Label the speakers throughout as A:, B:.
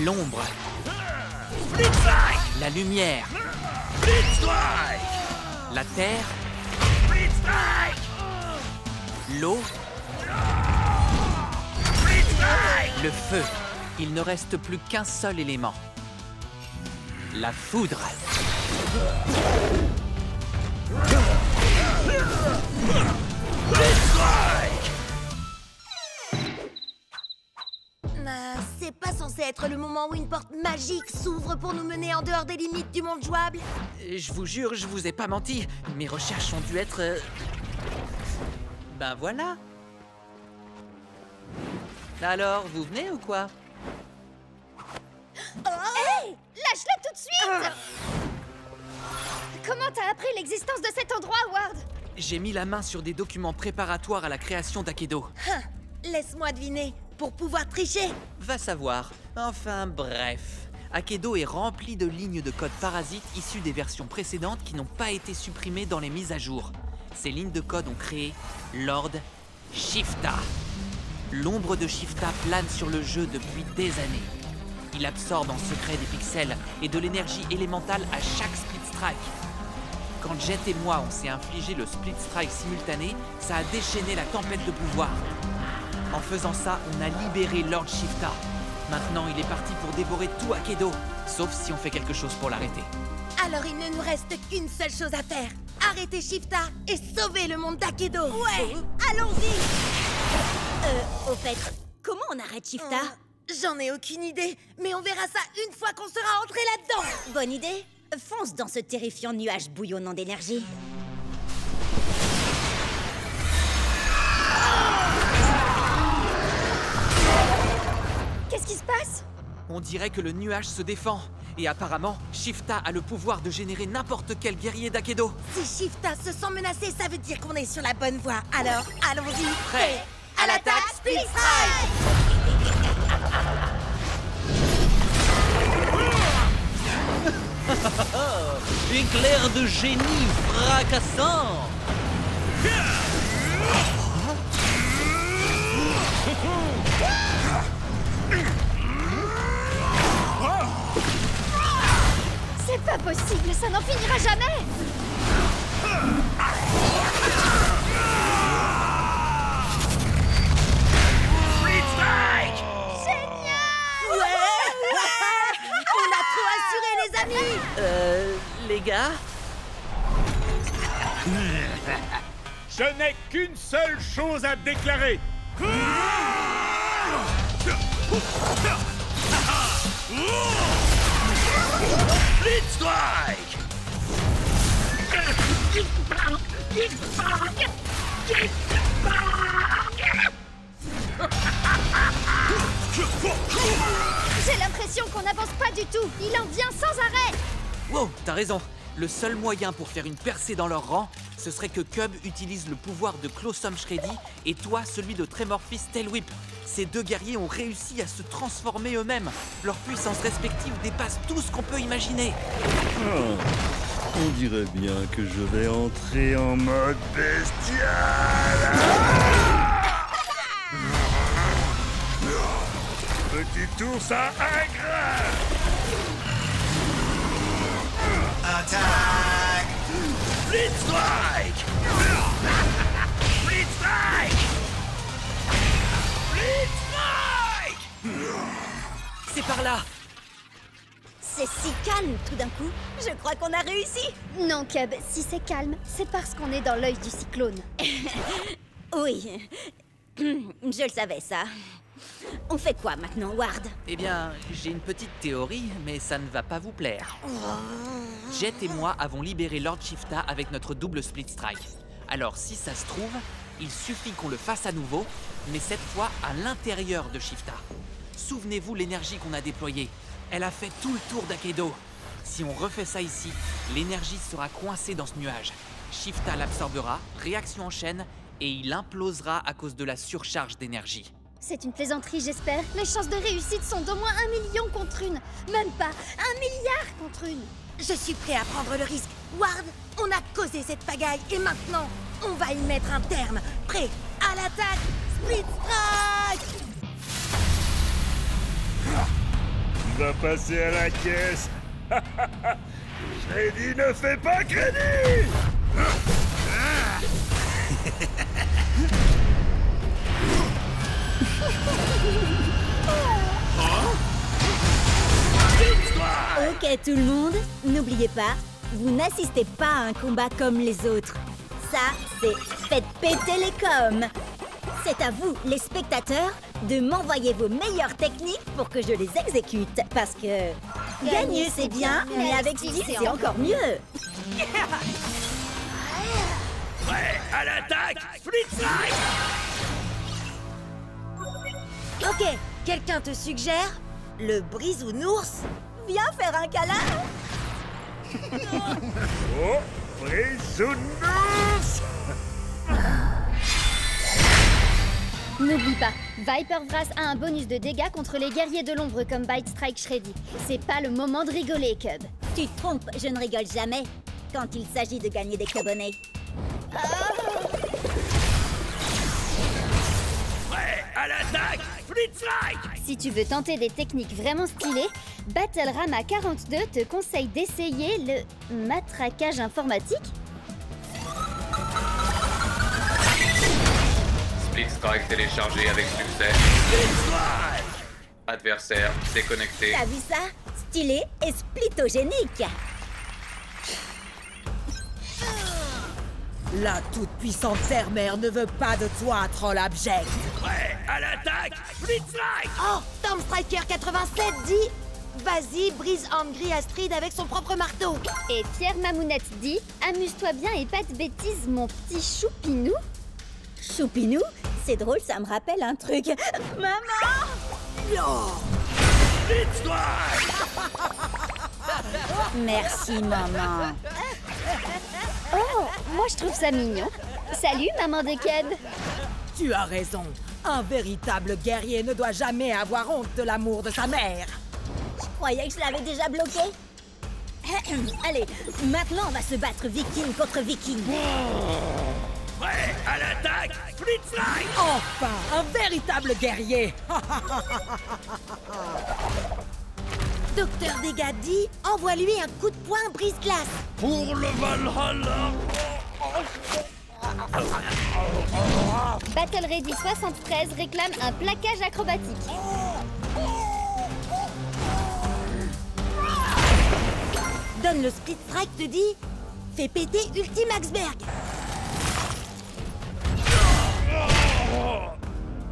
A: L'ombre. La lumière. La terre. L'eau. Le feu. Il ne reste plus qu'un seul élément. La foudre.
B: C'est pas censé être le moment où une porte magique s'ouvre pour nous mener en dehors des limites du monde jouable?
A: Je vous jure, je vous ai pas menti. Mes recherches ont dû être... Ben voilà. Alors, vous venez ou quoi?
C: Hey! Lâche-la tout de suite! Comment t'as appris l'existence de cet endroit, Ward?
A: J'ai mis la main sur des documents préparatoires à la création d'Akedo.
B: Laisse-moi deviner, pour pouvoir tricher.
A: Va savoir. Enfin, bref. Akedo est rempli de lignes de code parasites issues des versions précédentes qui n'ont pas été supprimées dans les mises à jour. Ces lignes de code ont créé Lord Shifta. L'ombre de Shifta plane sur le jeu depuis des années. Il absorbe en secret des pixels et de l'énergie élémentale à chaque split strike. Quand Jet et moi on s'est infligé le split strike simultané, ça a déchaîné la tempête de pouvoir. En faisant ça, on a libéré Lord Shifta. Maintenant, il est parti pour dévorer tout Akedo, sauf si on fait quelque chose pour l'arrêter.
B: Alors il ne nous reste qu'une seule chose à faire. Arrêter Shifta et sauver le monde d'Akedo. Ouais, allons-y.
C: Au fait, comment on arrête Shifta?
B: J'en ai aucune idée, mais on verra ça une fois qu'on sera entré là-dedans.
C: Bonne idée. Fonce dans ce terrifiant nuage bouillonnant d'énergie. Qu'est-ce qui se passe?
A: On dirait que le nuage se défend. Et apparemment, Shifta a le pouvoir de générer n'importe quel guerrier d'Akedo.
B: Si Shifta se sent menacé, ça veut dire qu'on est sur la bonne voie. Alors, allons-y.
A: Prêt
B: à l'attaque, Split Strike!
A: Éclair de génie fracassant!
C: C'est pas possible, ça n'en finira jamais!
D: Split Strike!
C: Génial!
B: Ouais! On a trop assuré, les amis!
A: Les gars?
D: Je n'ai qu'une seule chose à déclarer. Split Strike!
C: J'ai l'impression qu'on n'avance pas du tout. Il en vient sans arrêt.
A: Wow, t'as raison. Le seul moyen pour faire une percée dans leur rang, ce serait que Cub utilise le pouvoir de Closum Shreddy et toi celui de Tremorphis Tail Whip. Ces deux guerriers ont réussi à se transformer eux-mêmes. Leurs puissances respectives dépassent tout ce qu'on peut imaginer.
E: On dirait bien que je vais entrer en mode bestial.
D: Petit ours à aigre!
F: Attaque!
D: Split Strike! Split Strike! Split Strike!
A: C'est par là!
C: C'est si calme tout d'un coup. Je crois qu'on a réussi. Non, Cub, si c'est calme, c'est parce qu'on est dans l'œil du cyclone. Oui, je le savais ça. On fait quoi maintenant, Ward?
A: Eh bien, j'ai une petite théorie, mais ça ne va pas vous plaire. Jet et moi avons libéré Lord Shifta avec notre double split strike. Alors, si ça se trouve, il suffit qu'on le fasse à nouveau, mais cette fois à l'intérieur de Shifta. Souvenez-vous l'énergie qu'on a déployée. Elle a fait tout le tour d'Akedo. Si on refait ça ici, l'énergie sera coincée dans ce nuage. Shifta l'absorbera, réaction en chaîne, et il implosera à cause de la surcharge d'énergie.
C: C'est une plaisanterie, j'espère. Les chances de réussite sont d'au moins 1 million contre une. Même pas 1 milliard contre une.
B: Je suis prêt à prendre le risque. Ward, on a causé cette pagaille et maintenant, on va y mettre un terme. Prêt à l'attaque, Split Strike!
E: va passer à la caisse. Shreddy ne fait pas crédit.
C: Ok tout le monde, n'oubliez pas, vous n'assistez pas à un combat comme les autres. Ça, c'est faites péter les coms. C'est à vous, les spectateurs, de m'envoyer vos meilleures techniques pour que je les exécute. Parce que gagner c'est bien, mais avec style c'est encore mieux.
D: Prêt à l'attaque, Flitzrike!
B: Ok, quelqu'un te suggère le brisounours?
C: Viens faire un câlin.
E: Oh, Brisounours!
F: N'oublie pas, Viper Vrass a un bonus de dégâts contre les guerriers de l'ombre comme Bite Strike Shreddy. C'est pas le moment de rigoler, Cub.
C: Tu te trompes, je ne rigole jamais quand il s'agit de gagner des cubonnets.
D: Prêt à l'attaque, Flitzrike!
F: Si tu veux tenter des techniques vraiment stylées, Battle Rama 42 te conseille d'essayer le matraquage informatique.
G: Split Strike téléchargé avec succès. Adversaire déconnecté.
C: T'as vu ça? Stylé et splitogénique.
B: La toute-puissante Terre-Mère ne veut pas de toi, troll abject.
D: Prêt à l'attaque, Flitzrike!
B: Oh, Stormstriker 87 dit vas-y, brise Angry Astrid avec son propre marteau.
F: Et Pierre Mamounette dit « Amuse-toi bien et pas de bêtises, mon petit choupinou ».
C: Choupinou? C'est drôle, ça me rappelle un truc. Maman! Merci, maman.
F: Oh, moi je trouve ça mignon. Salut, maman de Cub.
B: Tu as raison. Un véritable guerrier ne doit jamais avoir honte de l'amour de sa mère.
C: Je croyais que je l'avais déjà bloqué. Allez, maintenant on va se battre viking contre viking.
D: Prêt à l'attaque, Flitzrike!
B: Enfin, un véritable guerrier. Docteur Dégâts dit envoie-lui un coup de poing brise-glace.
D: Pour le Valhalla!
F: Battle Ready 73 réclame un plaquage acrobatique.
B: Donne le split strike te dit fais péter Ultimaxberg.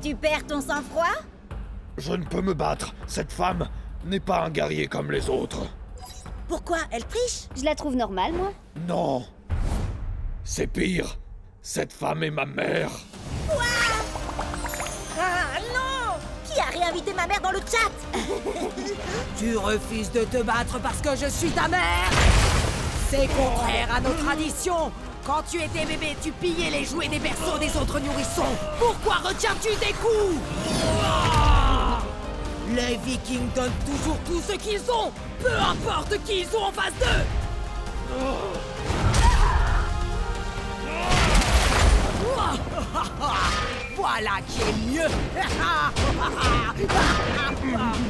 C: Tu perds ton sang-froid?
D: Je ne peux me battre. Cette femme n'est pas un guerrier comme les autres.
B: Pourquoi? Elle triche?
F: Je la trouve normale, moi.
D: Non. C'est pire. Cette femme est ma mère.
B: Ah non!
C: Qui a réinvité ma mère dans le chat?
B: Tu refuses de te battre parce que je suis ta mère? C'est contraire à nos traditions. Quand tu étais bébé, tu pillais les jouets des berceaux des autres nourrissons. Pourquoi retiens-tu des coups? Les Vikings donnent toujours tout ce qu'ils ont, peu importe qui ils ont en face d'eux. Voilà qui est mieux.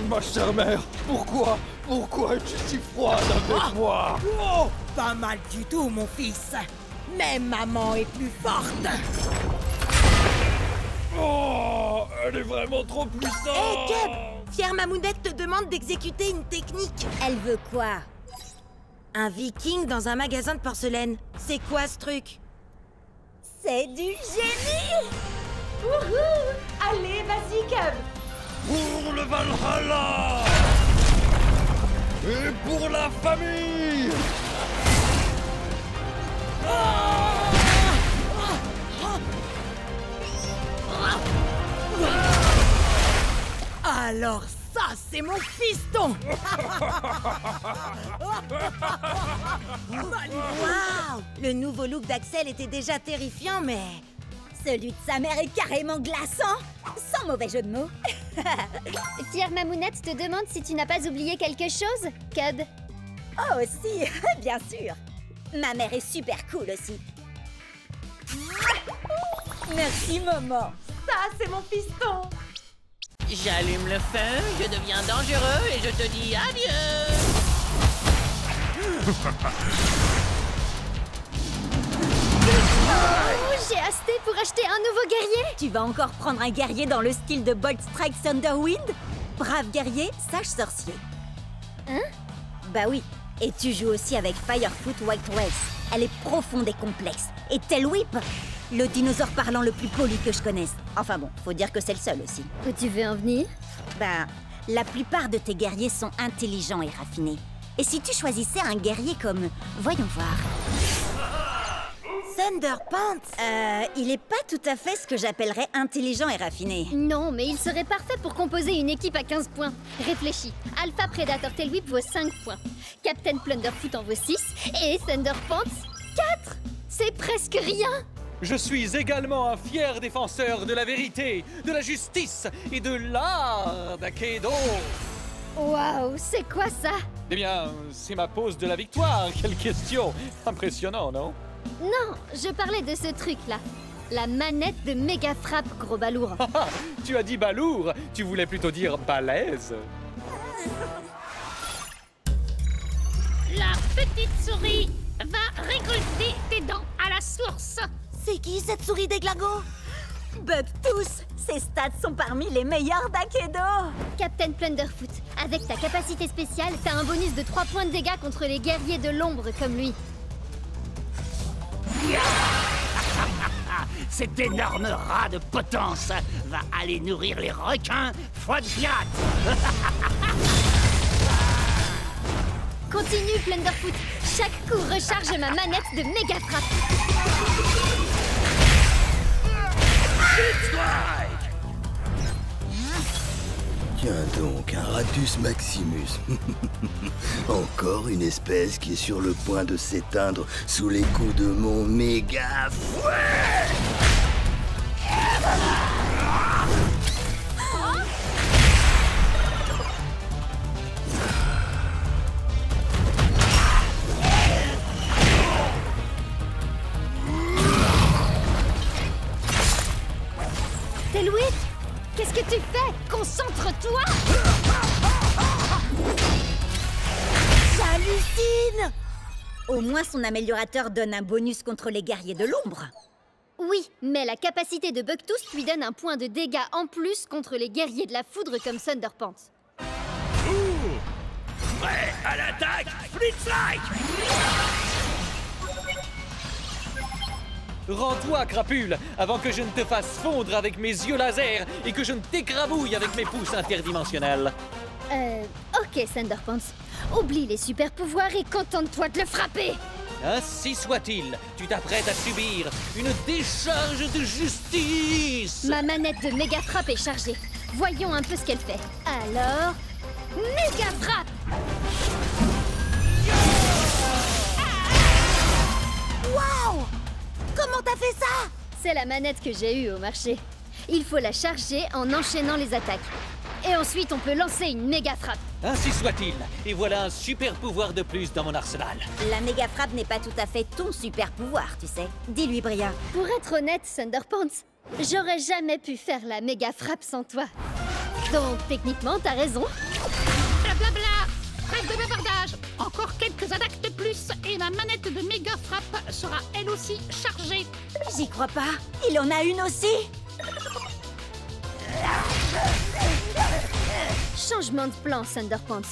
D: Ma chère mère, pourquoi es-tu si froide avec moi?
B: Oh, pas mal du tout, mon fils. Mais maman est plus forte.
D: Oh, elle est vraiment trop puissante.
B: Hé, Cub, Fière Mamounette te demande d'exécuter une technique.
C: Elle veut quoi?
B: Un viking dans un magasin de porcelaine. C'est quoi ce truc?
C: C'est du génie!
B: Wouhou! Allez, vas-y, Cub.
D: Pour le Valhalla! Et pour la famille!
B: Alors ça, c'est mon fiston. Waouh! Le nouveau look d'Axel était déjà terrifiant, mais...
C: Celui de sa mère est carrément glaçant! Sans mauvais jeu de mots.
F: Fière Mamounette te demande si tu n'as pas oublié quelque chose, Cub.
C: Oh, si, bien sûr. Ma mère est super cool aussi. Merci, maman.
B: Ça, c'est mon fiston.
A: J'allume le feu, je deviens dangereux et je te dis adieu.
F: Oh, j'ai hasté pour acheter un nouveau guerrier.
C: Tu vas encore prendre un guerrier dans le style de Bolt Strike Thunderwind? Brave guerrier, sage sorcier.
F: Hein?
C: Bah oui. Et tu joues aussi avec Firefoot White Whales. Elle est profonde et complexe. Et Tail Whip, le dinosaure parlant le plus poli que je connaisse. Enfin bon, faut dire que c'est le seul aussi.
F: Où tu veux en venir?
C: Bah, la plupart de tes guerriers sont intelligents et raffinés. Et si tu choisissais un guerrier comme... Voyons voir... Thunderpants. Il est pas tout à fait ce que j'appellerais intelligent et raffiné.
F: Non, mais il serait parfait pour composer une équipe à 15 points. Réfléchis. Alpha Predator Tail Whip vaut 5 points. Captain Plunderfoot en vaut 6. Et Thunderpants, 4. C'est presque rien.
D: Je suis également un fier défenseur de la vérité, de la justice et de l'art d'Akedo.
F: Waouh, c'est quoi ça?
D: Eh bien, c'est ma pose de la victoire. Quelle question! Impressionnant, non?
F: Non, je parlais de ce truc-là. La manette de méga frappe, gros balourd.
D: Ah, tu as dit balourd, tu voulais plutôt dire balèze.
H: La petite souris va récolter tes dents à la source.
C: C'est qui cette souris déglingo? Bugtooth. Ses stats sont parmi les meilleurs d'Akedo.
F: Captain Plunderfoot, avec ta capacité spéciale, t'as un bonus de 3 points de dégâts contre les guerriers de l'ombre comme lui.
B: Cet énorme rat de potence va aller nourrir les requins foi de pirate.
F: Continue, Plunderfoot. Chaque coup recharge ma manette de méga frappe.
E: Tiens donc, un Ratus Maximus. Encore une espèce qui est sur le point de s'éteindre sous les coups de mon méga fouet.
F: Tail Whip, qu'est-ce que tu fais? Concentre-toi!
C: J'hallucine! Au moins son améliorateur donne un bonus contre les guerriers de l'ombre.
F: Oui, mais la capacité de Bugtooth lui donne un point de dégâts en plus contre les guerriers de la foudre comme Thunderpants.
B: Prêt à l'attaque, Flitzlike!
D: Rends-toi, crapule, avant que je ne te fasse fondre avec mes yeux laser et que je ne t'écrabouille avec mes pouces interdimensionnels.
F: Ok, Thunderpants. Oublie les super pouvoirs et contente-toi de le frapper!
D: Ainsi soit-il, tu t'apprêtes à subir une décharge de justice.
F: Ma manette de méga frappe est chargée. Voyons un peu ce qu'elle fait. Alors... méga frappe!
C: Waouh! Comment t'as fait ça?
F: C'est la manette que j'ai eue au marché. Il faut la charger en enchaînant les attaques. Et ensuite, on peut lancer une méga frappe.
D: Ainsi soit-il, et voilà un super pouvoir de plus dans mon arsenal.
C: La méga frappe n'est pas tout à fait ton super pouvoir, tu sais. Dis-lui, Bria.
F: Pour être honnête, Thunderpants, j'aurais jamais pu faire la méga frappe sans toi. Donc, techniquement, t'as raison.
H: Blablabla. Trêve de bavardage. Encore quelques attaques de plus et la manette de méga frappe sera elle aussi chargée.
C: J'y crois pas. Il en a une aussi.
F: Changement de plan, Thunderpants.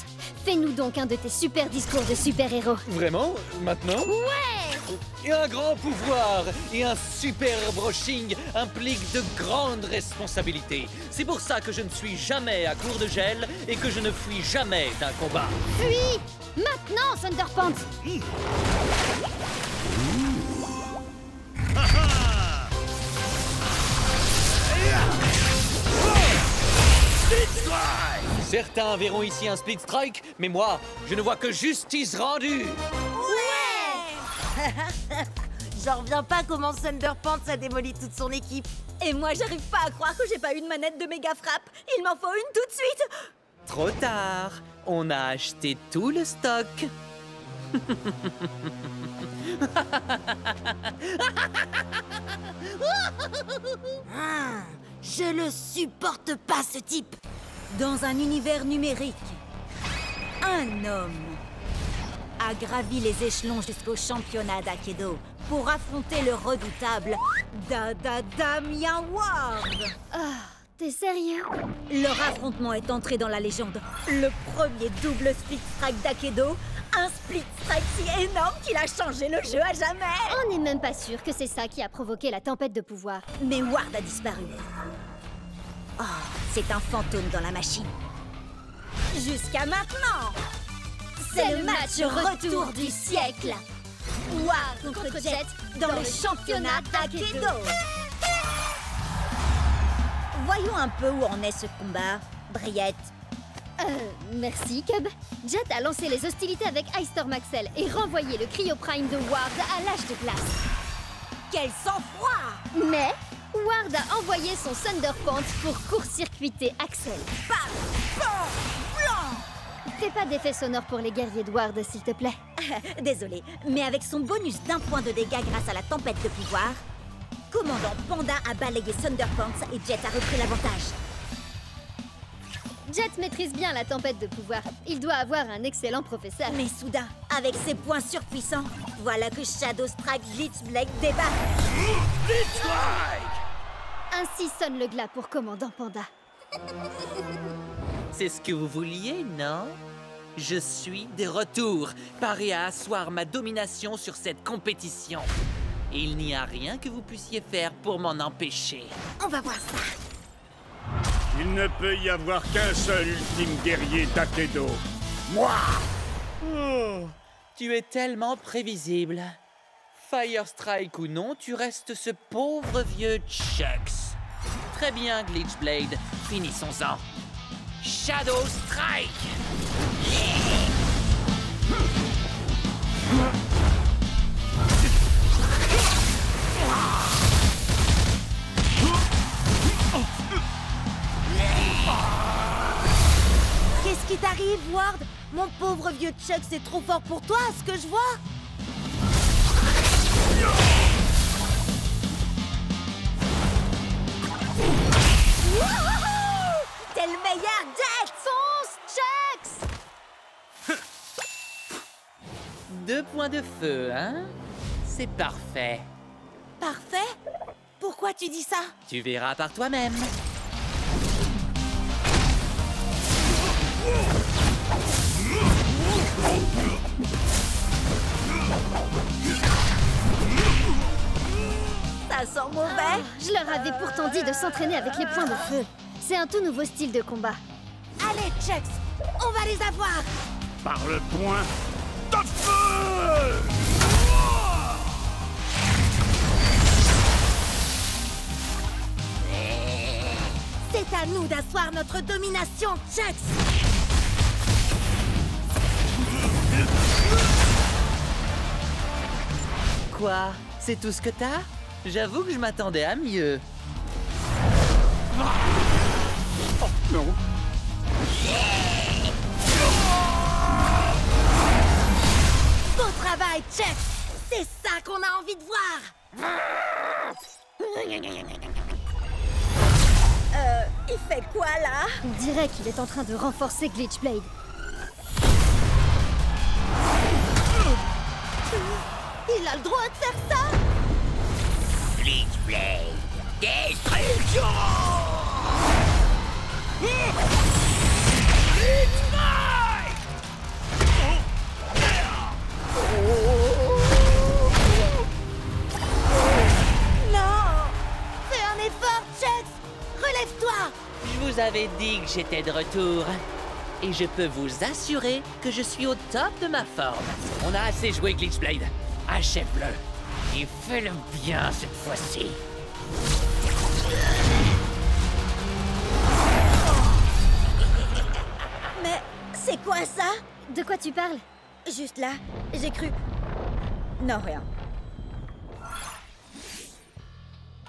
F: Fais-nous donc un de tes super discours de super-héros.
D: Vraiment? Maintenant?
F: Ouais!
D: Et un grand pouvoir et un super brushing impliquent de grandes responsabilités. C'est pour ça que je ne suis jamais à court de gel et que je ne fuis jamais d'un combat.
F: Fuis! Maintenant, Thunderpants!
D: Certains verront ici un split strike, mais moi, je ne vois que justice rendue.
C: Ouais! J'en reviens pas comment Thunderpants a démoli toute son équipe. Et moi, j'arrive pas à croire que j'ai pas une manette de méga frappe. Il m'en faut une tout de suite.
A: Trop tard, on a acheté tout le stock.
B: Je le supporte pas, ce type. Dans un univers numérique, un homme a gravi les échelons jusqu'au championnat d'Aikido pour affronter le redoutable Damien Ward.
F: Ah, t'es sérieux?
B: Leur affrontement est entré dans la légende. Le premier double split strike d'Aikido, un split strike si énorme qu'il a changé le jeu à jamais.
F: On n'est même pas sûr que c'est ça qui a provoqué la tempête de pouvoir.
B: Mais Ward a disparu. Oh, c'est un fantôme dans la machine. Jusqu'à maintenant.
F: C'est le match retour du siècle.
B: Ward contre Jet dans le championnat d'Aikido. Voyons un peu où en est ce combat, Briette.
F: Merci, Cub. Jet a lancé les hostilités avec Ice Storm Axel et renvoyé le Cryo Prime de Ward à l'âge de glace.
B: Quel sang-froid!
F: Mais Ward a envoyé son Thunder Pants pour court-circuiter Axel.
B: Bam! Bam! Blanc!
F: Fais pas d'effet sonore pour les guerriers de Ward, s'il te plaît.
B: Désolé, mais avec son bonus d'1 point de dégâts grâce à la tempête de pouvoir, Commandant Panda a balayé Thunder Pants et Jet a repris l'avantage.
F: Jet maîtrise bien la tempête de pouvoir. Il doit avoir un excellent professeur.
B: Mais soudain, avec ses points surpuissants, voilà que Shadow Strike Glitch Blade débarque.
D: Glitch Strike!
F: Ainsi sonne le glas pour Commandant Panda.
A: C'est ce que vous vouliez, non? Je suis de retour, paré à asseoir ma domination sur cette compétition. Et il n'y a rien que vous puissiez faire pour m'en empêcher.
B: On va voir ça.
I: Il ne peut y avoir qu'un seul ultime guerrier d'Aikido. Moi!
A: Oh, tu es tellement prévisible. Fire Strike ou non, tu restes ce pauvre vieux Chucks. Très bien, Glitchblade, finissons-en. Shadow Strike!
B: Qu'est-ce qui t'arrive, Ward? Mon pauvre vieux Chuck, c'est trop fort pour toi, ce que je vois. Wouhou! T'es le meilleur, Jet!
F: Fonce, Chucks!
A: 2 points de feu, hein? C'est parfait.
B: Parfait? Pourquoi tu dis ça?
A: Tu verras par toi-même.
B: Ça sent mauvais.
F: Je leur avais pourtant dit de s'entraîner avec les points de feu. C'est un tout nouveau style de combat.
B: Allez, Chucks, on va les avoir.
I: Par le point de feu!
B: C'est à nous d'asseoir notre domination, Chucks.
A: Quoi? C'est tout ce que t'as? J'avoue que je m'attendais à mieux.
I: Oh, non.
B: Beau travail, Chucks. C'est ça qu'on a envie de voir. Il fait quoi, là?
F: On dirait qu'il est en train de renforcer Glitchblade.
B: Il a le droit de faire ça?
E: Glitchblade, destruction!
B: Non! Fais un effort, Chucks! Relève-toi!
A: Je vous avais dit que j'étais de retour. Et je peux vous assurer que je suis au top de ma forme. On a assez joué, Glitchblade. Achève-le. Et fais-le bien cette fois-ci.
B: Mais c'est quoi ça?
F: De quoi tu parles?
B: Juste là, j'ai cru... Non, rien.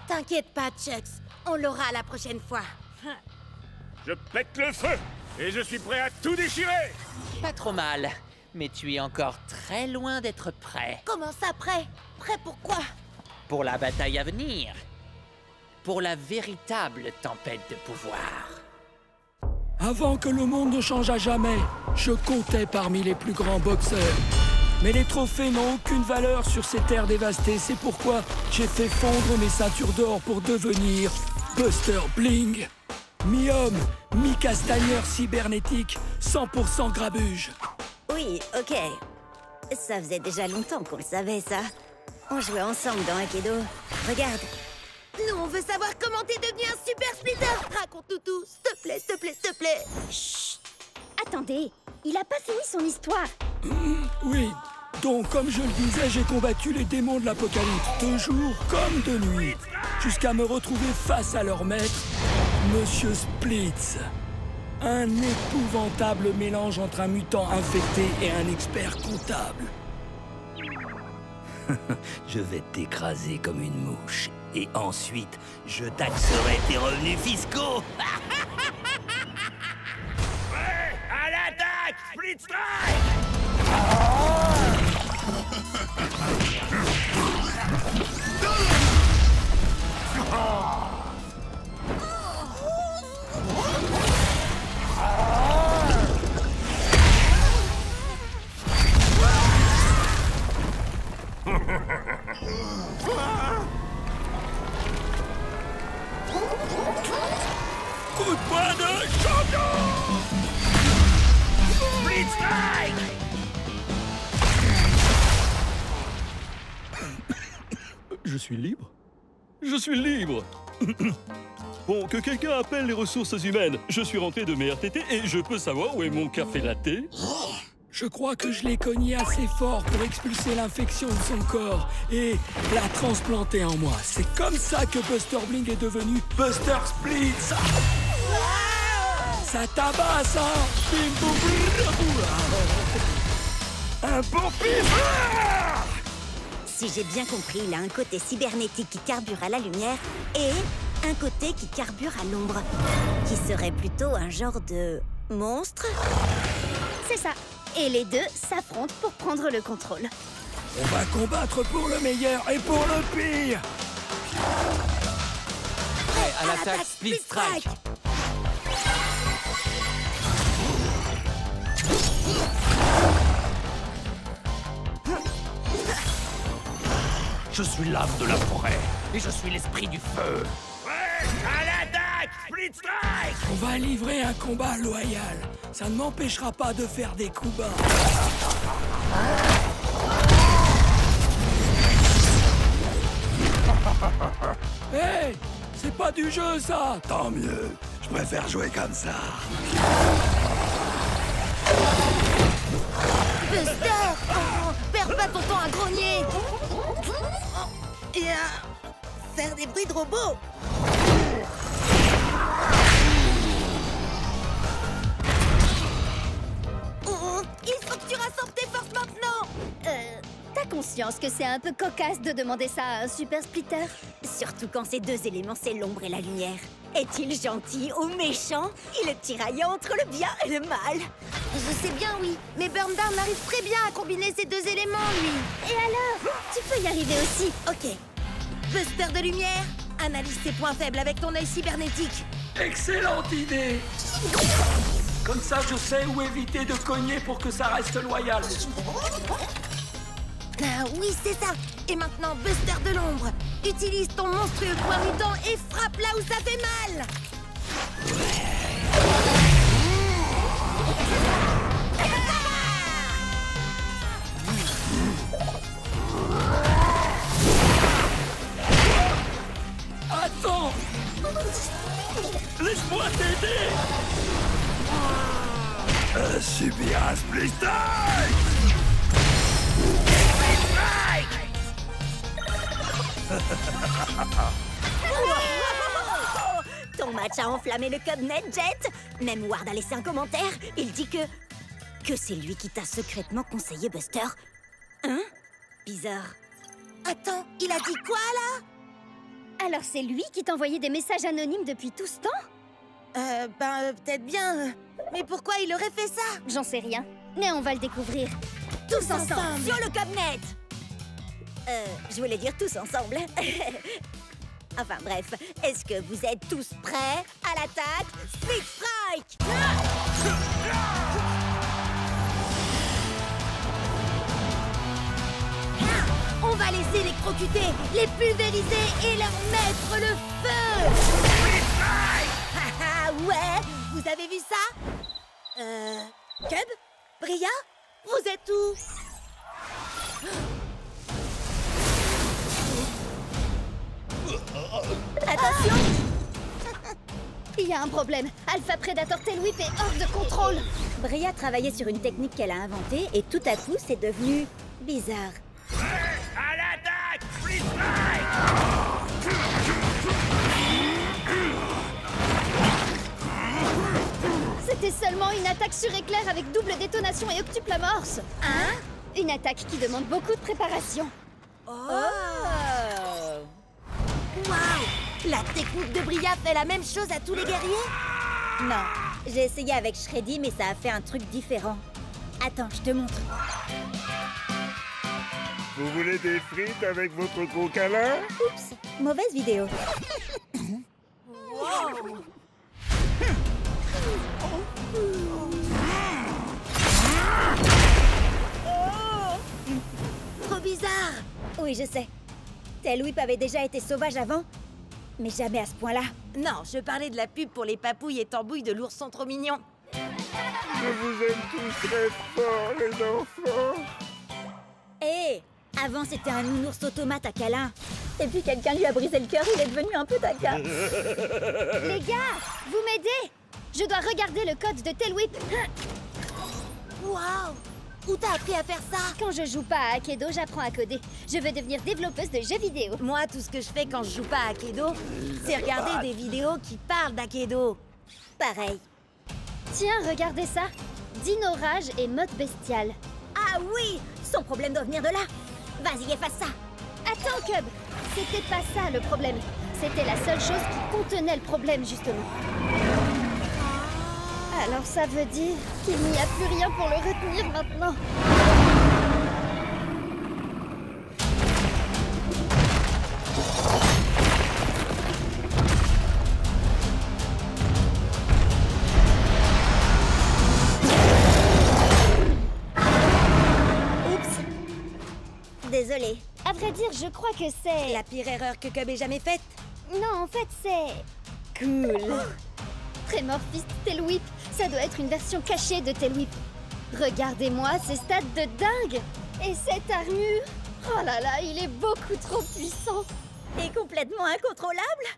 B: T'inquiète pas, Chucks. On l'aura la prochaine fois.
I: Je pète le feu et je suis prêt à tout déchirer.
A: Pas trop mal. Mais tu es encore très loin d'être prêt.
B: Comment ça, prêt? Prêt pour quoi?
A: Pour la bataille à venir. pour la véritable tempête de pouvoir.
J: Avant que le monde ne change à jamais, je comptais parmi les plus grands boxeurs. Mais les trophées n'ont aucune valeur sur ces terres dévastées. C'est pourquoi j'ai fait fondre mes ceintures d'or pour devenir Buster Bling. Mi-homme, mi-castagneur cybernétique, 100% grabuge.
C: Oui, ok. Ça faisait déjà longtemps qu'on le savait, ça. On jouait ensemble dans Akedo. Regarde. Nous, on veut savoir comment t'es devenu un super splitter. Raconte-nous tout, s'il te plaît, s'il te plaît, s'il te plaît.
F: Chut! Attendez, il a pas fini son histoire.
J: Oui, donc comme je le disais, j'ai combattu les démons de l'apocalypse, de jour comme de nuit, jusqu'à me retrouver face à leur maître, Monsieur Splitz. Un épouvantable mélange entre un mutant infecté et un expert comptable.
E: Je vais t'écraser comme une mouche. Et ensuite, je taxerai tes revenus fiscaux. Ouais, à l'attaque, Split Strike.
J: Coup de poing de champion!
E: Split Strike.
K: Je suis libre? Je suis libre! Bon, que quelqu'un appelle les ressources humaines. Je suis rentré de mes RTT et je peux savoir où est mon café latte?
J: Je crois que je l'ai cogné assez fort pour expulser l'infection de son corps et la transplanter en moi. C'est comme ça que Buster Bling est devenu Buster Splitz. Ça tabasse, hein? Bim, boum, boum. Un bon pif!
C: Si j'ai bien compris, il a un côté cybernétique qui carbure à la lumière et un côté qui carbure à l'ombre. Qui serait plutôt un genre de monstre?
F: C'est ça. Et les deux s'affrontent pour prendre le contrôle.
J: On va combattre pour le meilleur et pour le pire.
A: Prêt à l'attaque, Split Strike.
E: Je suis l'âme de la forêt
A: Et je suis l'esprit du feu.
E: Ouais, à l'attaque, Split Strike.
J: On va livrer un combat loyal. Ça ne m'empêchera pas de faire des coups bas. Hey, c'est pas du jeu, ça.
E: Tant mieux, je préfère jouer comme ça.
C: Buster! Oh, perds pas ton temps à grogner! Et à faire des bruits de robots! Oh, il faut que tu rassembles tes forces maintenant!
F: T'as conscience que c'est un peu cocasse de demander ça à un super splitter?
C: Surtout quand ces deux éléments, c'est l'ombre et la lumière. Est-il gentil ou méchant? Il est tiraillant entre le bien et le mal. Je sais bien, oui, mais Burndown arrive très bien à combiner ces deux éléments, lui.
F: Et alors? Tu peux y arriver aussi.
C: Ok. Buster de lumière, analyse tes points faibles avec ton œil cybernétique.
J: Excellente idée. Comme ça, je sais où éviter de cogner pour que ça reste loyal.
C: Ah oui, c'est ça. Et maintenant, Buster de l'ombre. Utilise ton monstrueux poing mutant et frappe là où ça fait mal.
J: Attends! Laisse-moi t'aider!
E: Subir un Split Strike.
C: Ton match a enflammé le Cubnet, Jet. Même Ward a laissé un commentaire. Il dit que c'est lui qui t'a secrètement conseillé, Buster. Hein? Bizarre. Attends, il a dit quoi, là?
F: Alors c'est lui qui t'envoyait des messages anonymes depuis tout ce temps?
C: Peut-être bien. Mais pourquoi il aurait fait ça?
F: J'en sais rien. Mais on va le découvrir.
C: Tous ensemble sur le Cubnet. Je voulais dire tous ensemble. Enfin bref, est-ce que vous êtes tous prêts à l'attaque? Split Strike! On va les électrocuter, les pulvériser et leur mettre le feu! Haha, ouais! Vous avez vu ça? Cub? Bria? Vous êtes où? Attention!
F: Il y a un problème. Alpha Predator Tail Whip est hors de contrôle.
C: Bria travaillait sur une technique qu'elle a inventée et tout à coup, c'est devenu bizarre.
I: À l'attaque! Split Strike!
F: C'était seulement une attaque sur éclair avec double détonation et octuple amorce.
C: Hein?
F: Une attaque qui demande beaucoup de préparation.
C: Waouh! La technique de Bria fait la même chose à tous les guerriers? Non, j'ai essayé avec Shreddy, mais ça a fait un truc différent. Attends, je te montre.
I: Vous voulez des frites avec votre gros câlin?
C: Oups, mauvaise vidéo. Trop bizarre! Oui, je sais. Tail Whip avait déjà été sauvage avant, mais jamais à ce point-là. Non, je parlais de la pub pour les papouilles et tambouilles de l'ourson trop mignon.
I: Je vous aime tous très fort, les enfants.
C: Hé, avant c'était un nounours automate à câlin. Et puis quelqu'un lui a brisé le cœur, il est devenu un peu taquin.
F: Les gars, vous m'aidez? Je dois regarder le code de Tail Whip.
C: Waouh! Où t'as appris à faire ça?
F: Quand je joue pas à Akedo, j'apprends à coder. Je veux devenir développeuse de jeux vidéo.
C: Moi, tout ce que je fais quand je joue pas à Akedo, c'est regarder des vidéos qui parlent d'Akedo. Pareil.
F: Tiens, regardez ça. Dino Rage et mode bestial.
C: Ah oui! Son problème doit venir de là. Vas-y, efface ça.
F: Attends, Cub. C'était pas ça le problème. C'était la seule chose qui contenait le problème, justement. Alors ça veut dire qu'il n'y a plus rien pour le retenir maintenant.
C: Oups. Désolée.
F: À vrai dire, je crois que c'est...
C: La pire erreur que Cub ait jamais faite.
F: Non, en fait, c'est... cool. Tremor Fist Tail Whip, ça doit être une version cachée de Tail Whip. Regardez-moi ces stats de dingue. Et cette armure, oh là là, il est beaucoup trop puissant.
C: Et complètement incontrôlable.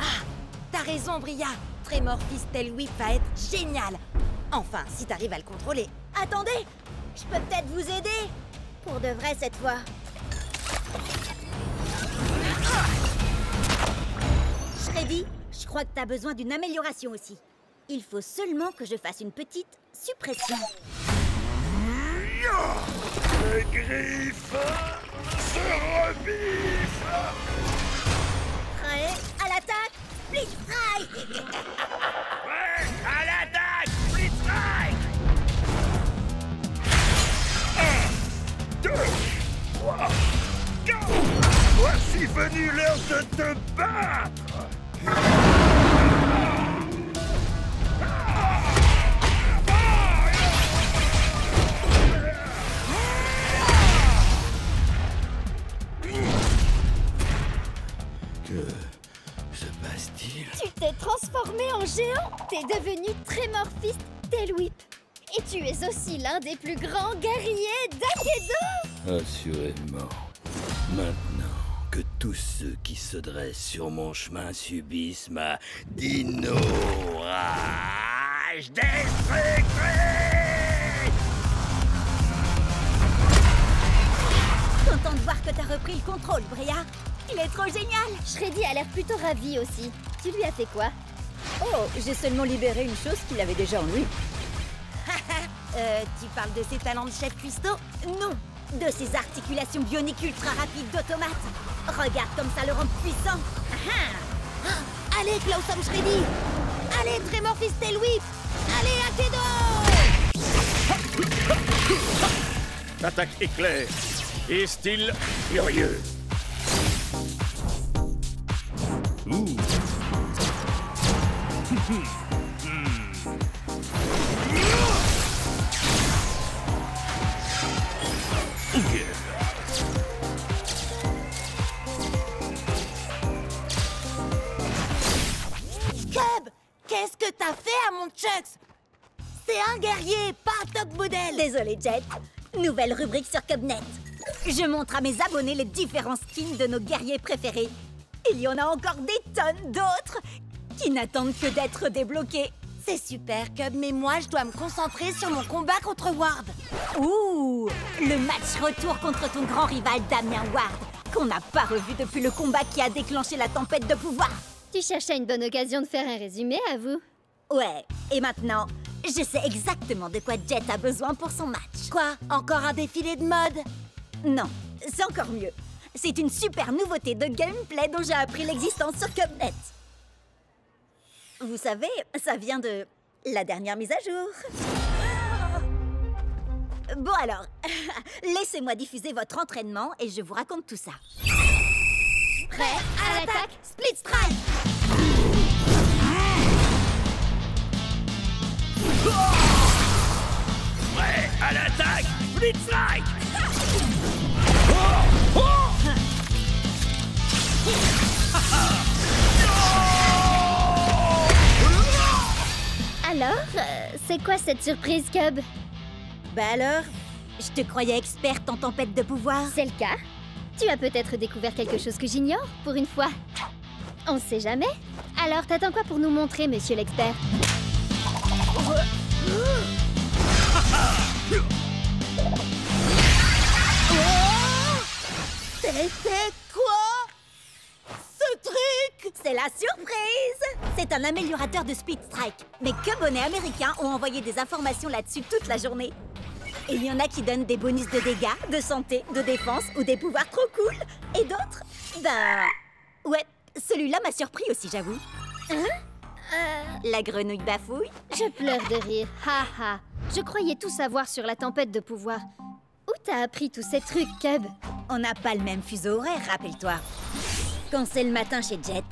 C: Ah, t'as raison, Bria. Tremor Fist Tail Whip va être génial. Enfin, si t'arrives à le contrôler. Attendez, je peux peut-être vous aider. Pour de vrai cette fois. Shreddy, je crois que t'as besoin d'une amélioration aussi. Il faut seulement que je fasse une petite suppression.
I: Les griffes se rebiffent.
C: Prêt à l'attaque, Split Strike.
I: Ouais, à l'attaque, Split Strike. 1, 2, 3, 4. Voici venu l'heure de te battre.
E: Que se passe-t-il?
F: Tu t'es transformé en géant. T'es devenu Tremor Fist Tail Whip. Et tu es aussi l'un des plus grands guerriers d'Akedo.
E: Assurément. Maintenant que tous ceux qui se dressent sur mon chemin subissent ma Dino Rage destructrice!
C: Content de voir que t'as repris le contrôle, Bria. Il est trop génial.
F: Shreddy a l'air plutôt ravi aussi. Tu lui as fait quoi?
C: Oh, j'ai seulement libéré une chose qu'il avait déjà en lui. Tu parles de ses talents de chef cuistot? Non, de ses articulations bioniques ultra rapides d'automate. Regarde comme ça le rend puissant.
B: Allez, Clawsome Shreddy! Allez, Tremorphis Tail Whip! Allez, Akedo!
I: Attaque éclair et style furieux.
B: Cub, qu'est-ce que t'as fait à mon Chucks? C'est un guerrier, pas un top modèle.
C: Désolé, Jet. Nouvelle rubrique sur Cubnet. Je montre à mes abonnés les différents skins de nos guerriers préférés. Il y en a encore des tonnes d'autres qui n'attendent que d'être débloqués.
B: C'est super, Cub, mais moi, je dois me concentrer sur mon combat contre Ward.
C: Ouh, le match retour contre ton grand rival Damien Ward, qu'on n'a pas revu depuis le combat qui a déclenché la tempête de pouvoir.
F: Tu cherchais une bonne occasion de faire un résumé, avoue.
C: Ouais, et maintenant, je sais exactement de quoi Jet a besoin pour son match.
B: Quoi? Encore un défilé de mode?
C: Non, c'est encore mieux. C'est une super nouveauté de gameplay dont j'ai appris l'existence sur Cubnet. Vous savez, ça vient de la dernière mise à jour. Bon alors, laissez-moi diffuser votre entraînement et je vous raconte tout ça.
F: Prêt à l'attaque, Split Strike!
J: Prêt à l'attaque, Split Strike!
F: Alors, c'est quoi cette surprise, Cub?
C: Bah alors, je te croyais experte en tempête de pouvoir.
F: C'est le cas. Tu as peut-être découvert quelque chose que j'ignore, pour une fois. On sait jamais. Alors, t'attends quoi pour nous montrer, monsieur l'expert?
B: C'était quoi? Ce truc?
C: C'est la surprise! C'est un améliorateur de Speed Strike. Mes Cubonnets américains ont envoyé des informations là-dessus toute la journée. Et il y en a qui donnent des bonus de dégâts, de santé, de défense ou des pouvoirs trop cool. Et d'autres, bah... Ouais, celui-là m'a surpris aussi, j'avoue. La grenouille bafouille.
F: Je pleure de rire. Ha ha. Je croyais tout savoir sur la tempête de pouvoir. Où t'as appris tous ces trucs, Cub?
C: On n'a pas le même fuseau horaire, rappelle-toi. Quand c'est le matin chez Jet,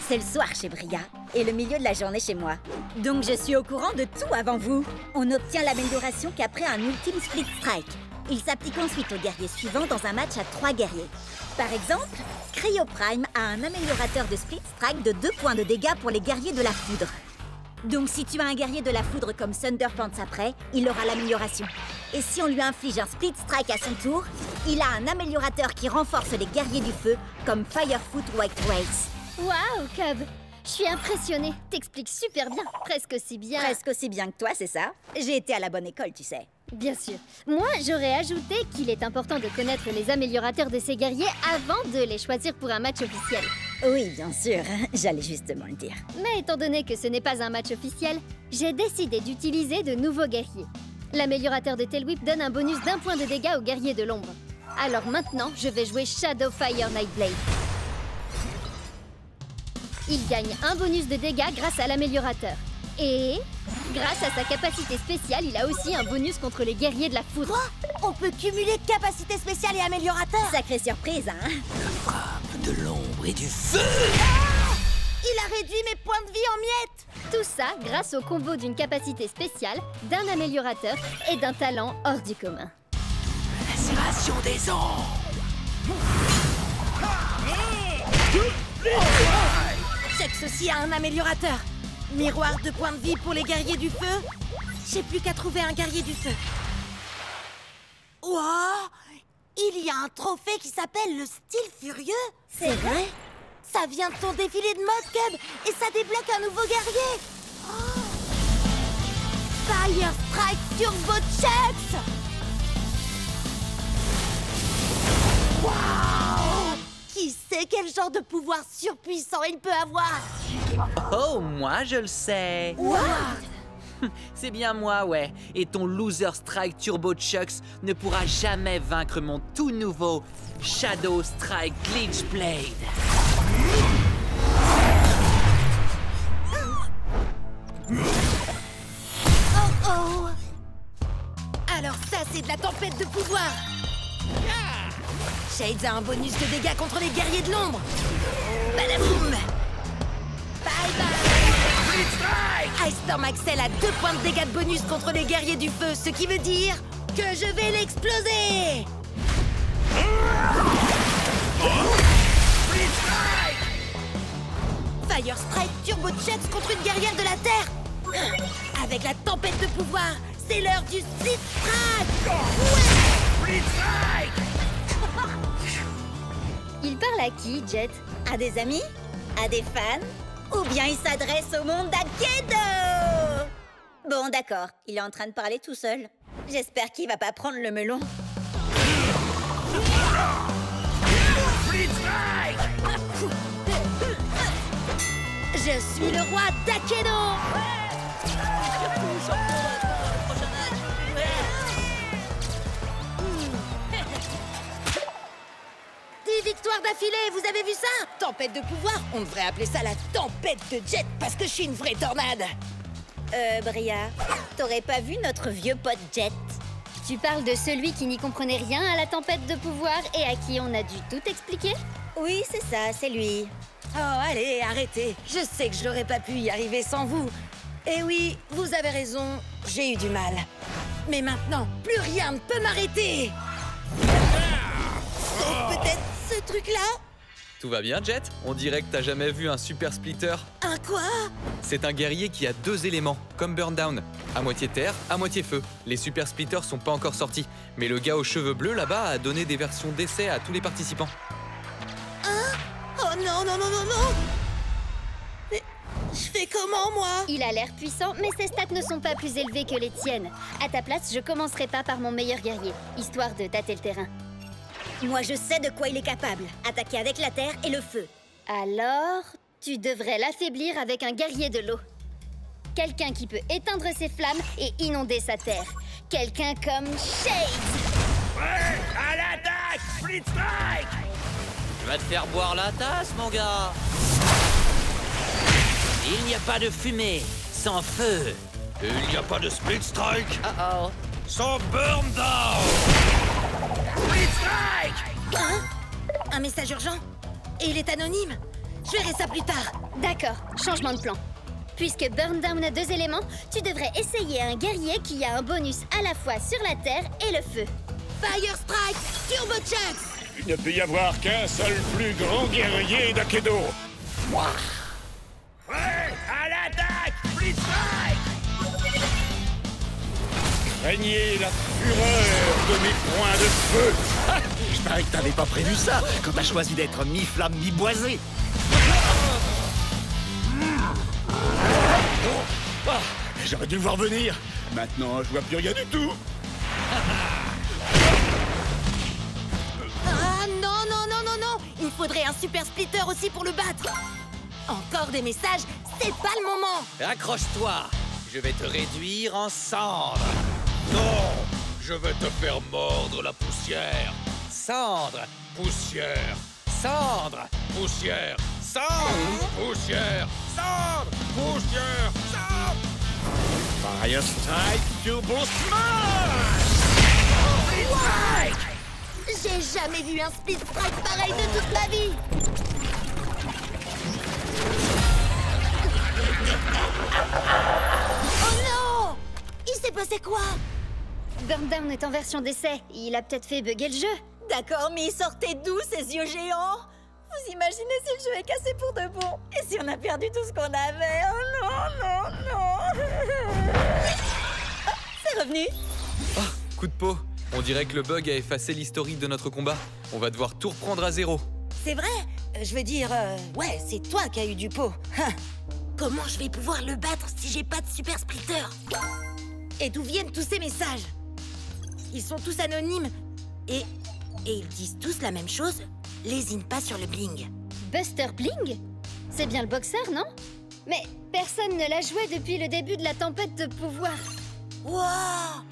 C: c'est le soir chez Bria et le milieu de la journée chez moi. Donc je suis au courant de tout avant vous. On obtient l'amélioration qu'après un ultime Split Strike. Il s'applique ensuite aux guerriers suivants dans un match à 3 guerriers. Par exemple, Cryo Prime a un améliorateur de Split Strike de 2 points de dégâts pour les guerriers de la foudre. Donc si tu as un guerrier de la foudre comme Thunderpants après, il aura l'amélioration. Et si on lui inflige un Split Strike à son tour, il a un améliorateur qui renforce les guerriers du feu comme Firefoot White Race.
F: Waouh, Cub! Je suis impressionnée. T'expliques super bien. Presque aussi bien.
C: Presque aussi bien que toi, c'est ça? J'ai été à la bonne école, tu sais.
F: Bien sûr. Moi, j'aurais ajouté qu'il est important de connaître les améliorateurs de ces guerriers avant de les choisir pour un match officiel.
C: Oui, bien sûr. J'allais justement le dire.
F: Mais étant donné que ce n'est pas un match officiel, j'ai décidé d'utiliser de nouveaux guerriers. L'améliorateur de Tail Whip donne un bonus d'1 point de dégâts aux guerriers de l'ombre. Alors maintenant, je vais jouer Shadowfire Nightblade. Il gagne un bonus de dégâts grâce à l'améliorateur. Et grâce à sa capacité spéciale, il a aussi un bonus contre les guerriers de la foudre.
B: Quoi? On peut cumuler capacité spéciale et améliorateur?
C: Sacrée surprise, hein?
E: La frappe de l'ombre et du feu!
B: Ah! Il a réduit mes points de vie en miettes!
F: Tout ça grâce au combo d'une capacité spéciale, d'un améliorateur et d'un talent hors du commun.
J: Lacération des ombres!
B: Chex aussi a un améliorateur. Miroir de points de vie pour les guerriers du feu. J'ai plus qu'à trouver un guerrier du feu. Wow! Il y a un trophée qui s'appelle le style furieux.
C: C'est vrai?
B: Ça vient de ton défilé de mode, Cub, et ça débloque un nouveau guerrier. Oh! Fire Strike Turbo Chex! Waouh! Qui sait quel genre de pouvoir surpuissant il peut avoir?
A: Oh, moi je le sais.
B: Ward!
A: C'est bien moi, ouais. Et ton Loser Strike Turbo Chucks ne pourra jamais vaincre mon tout nouveau Shadow Strike Glitch Blade.
B: Oh oh! Alors ça, c'est de la tempête de pouvoir! Shades a un bonus de dégâts contre les guerriers de l'ombre! Badaboum! Bye bye! Ice Storm Axel a 2 points de dégâts de bonus contre les guerriers du feu, ce qui veut dire que je vais l'exploser! Fire Strike Turbo Jets contre une guerrière de la Terre! Avec la tempête de pouvoir, c'est l'heure du Split Strike! Ouais! Split Strike!
F: Il parle à qui, Jet?
C: À des amis? À des fans? Ou bien il s'adresse au monde d'Akedo? Bon, d'accord, il est en train de parler tout seul. J'espère qu'il va pas prendre le melon.
B: Je suis le roi d'Akedo! 10 victoires d'affilée, vous avez vu ça? Tempête de pouvoir? On devrait appeler ça la tempête de jet parce que je suis une vraie tornade!
C: Bria, t'aurais pas vu notre vieux pote Jet?
F: Tu parles de celui qui n'y comprenait rien à la tempête de pouvoir et à qui on a dû tout expliquer?
C: Oui, c'est ça, c'est lui.
B: Oh, allez, arrêtez! Je sais que je n'aurais pas pu y arriver sans vous. Et oui, vous avez raison, j'ai eu du mal. Mais maintenant, plus rien ne peut m'arrêter! C'est peut-être ce truc-là?
L: Tout va bien, Jet? On dirait que t'as jamais vu un super splitter.
B: Un quoi?
L: C'est un guerrier qui a 2 éléments, comme Burndown. À moitié terre, à moitié feu. Les super splitters sont pas encore sortis. Mais le gars aux cheveux bleus, là-bas, a donné des versions d'essai à tous les participants.
B: Hein? Oh non, non, non, non, non! Mais je fais comment, moi?
F: Il a l'air puissant, mais ses stats ne sont pas plus élevés que les tiennes. À ta place, je commencerai pas par mon meilleur guerrier, histoire de tâter le terrain.
C: Moi, je sais de quoi il est capable. Attaquer avec la terre et le feu.
F: Alors, tu devrais l'affaiblir avec un guerrier de l'eau. Quelqu'un qui peut éteindre ses flammes et inonder sa terre. Quelqu'un comme Shades.
I: Ouais, à l'attaque! Split Strike!
A: Je vais te faire boire la tasse, mon gars. Il n'y a pas de fumée sans feu.
I: Il n'y a pas de Split Strike
A: Oh-oh.
I: sans Burn Down! Split Strike!
B: Hein? Un message urgent? Et il est anonyme? Je verrai ça plus tard.
F: D'accord, changement de plan. Puisque Burndown a 2 éléments, tu devrais essayer un guerrier qui a un bonus à la fois sur la terre et le feu.
B: Fire Strike Turbo Jets!
I: Il ne peut y avoir qu'un seul plus grand guerrier d'Akedo. Moi. Ouais, à l'attaque! Split Strike! Craignez la fureur de mes points de feu!
M: Ah, je parie que t'avais pas prévu ça quand t'as choisi d'être mi-flamme, mi-boisé.
I: Ah, j'aurais dû le voir venir. Maintenant, je vois plus rien du tout.
B: Ah non, non, non, non, non! Il faudrait un super splitter aussi pour le battre! Encore des messages, c'est pas le moment!
D: Accroche-toi, je vais te réduire en cendres. Non, je vais te faire mordre la poussière. Cendre, poussière, cendre, poussière, cendre, poussière, cendre, poussière, cendre.
I: Fire Strike Turbo Smash!
B: J'ai jamais vu un split strike pareil de toute ma vie! Oh non! Il s'est passé quoi?
F: Burndown est en version d'essai. Il a peut-être fait bugger le jeu.
C: D'accord, mais il sortait d'où ces yeux géants? Vous imaginez si le jeu est cassé pour de bon? Et si on a perdu tout ce qu'on avait? Oh non, non, non! Ah, c'est revenu!
L: Ah, coup de peau. On dirait que le bug a effacé l'historique de notre combat. On va devoir tout reprendre à zéro.
B: C'est vrai? Je veux dire, ouais, c'est toi qui as eu du pot. Hein. Comment je vais pouvoir le battre si j'ai pas de super splitter? Et d'où viennent tous ces messages? Ils sont tous anonymes. Et ils disent tous la même chose. Lésine pas sur le bling.
F: Buster Bling? C'est bien le boxeur, non? Mais personne ne l'a joué depuis le début de la tempête de pouvoir.
B: Wow!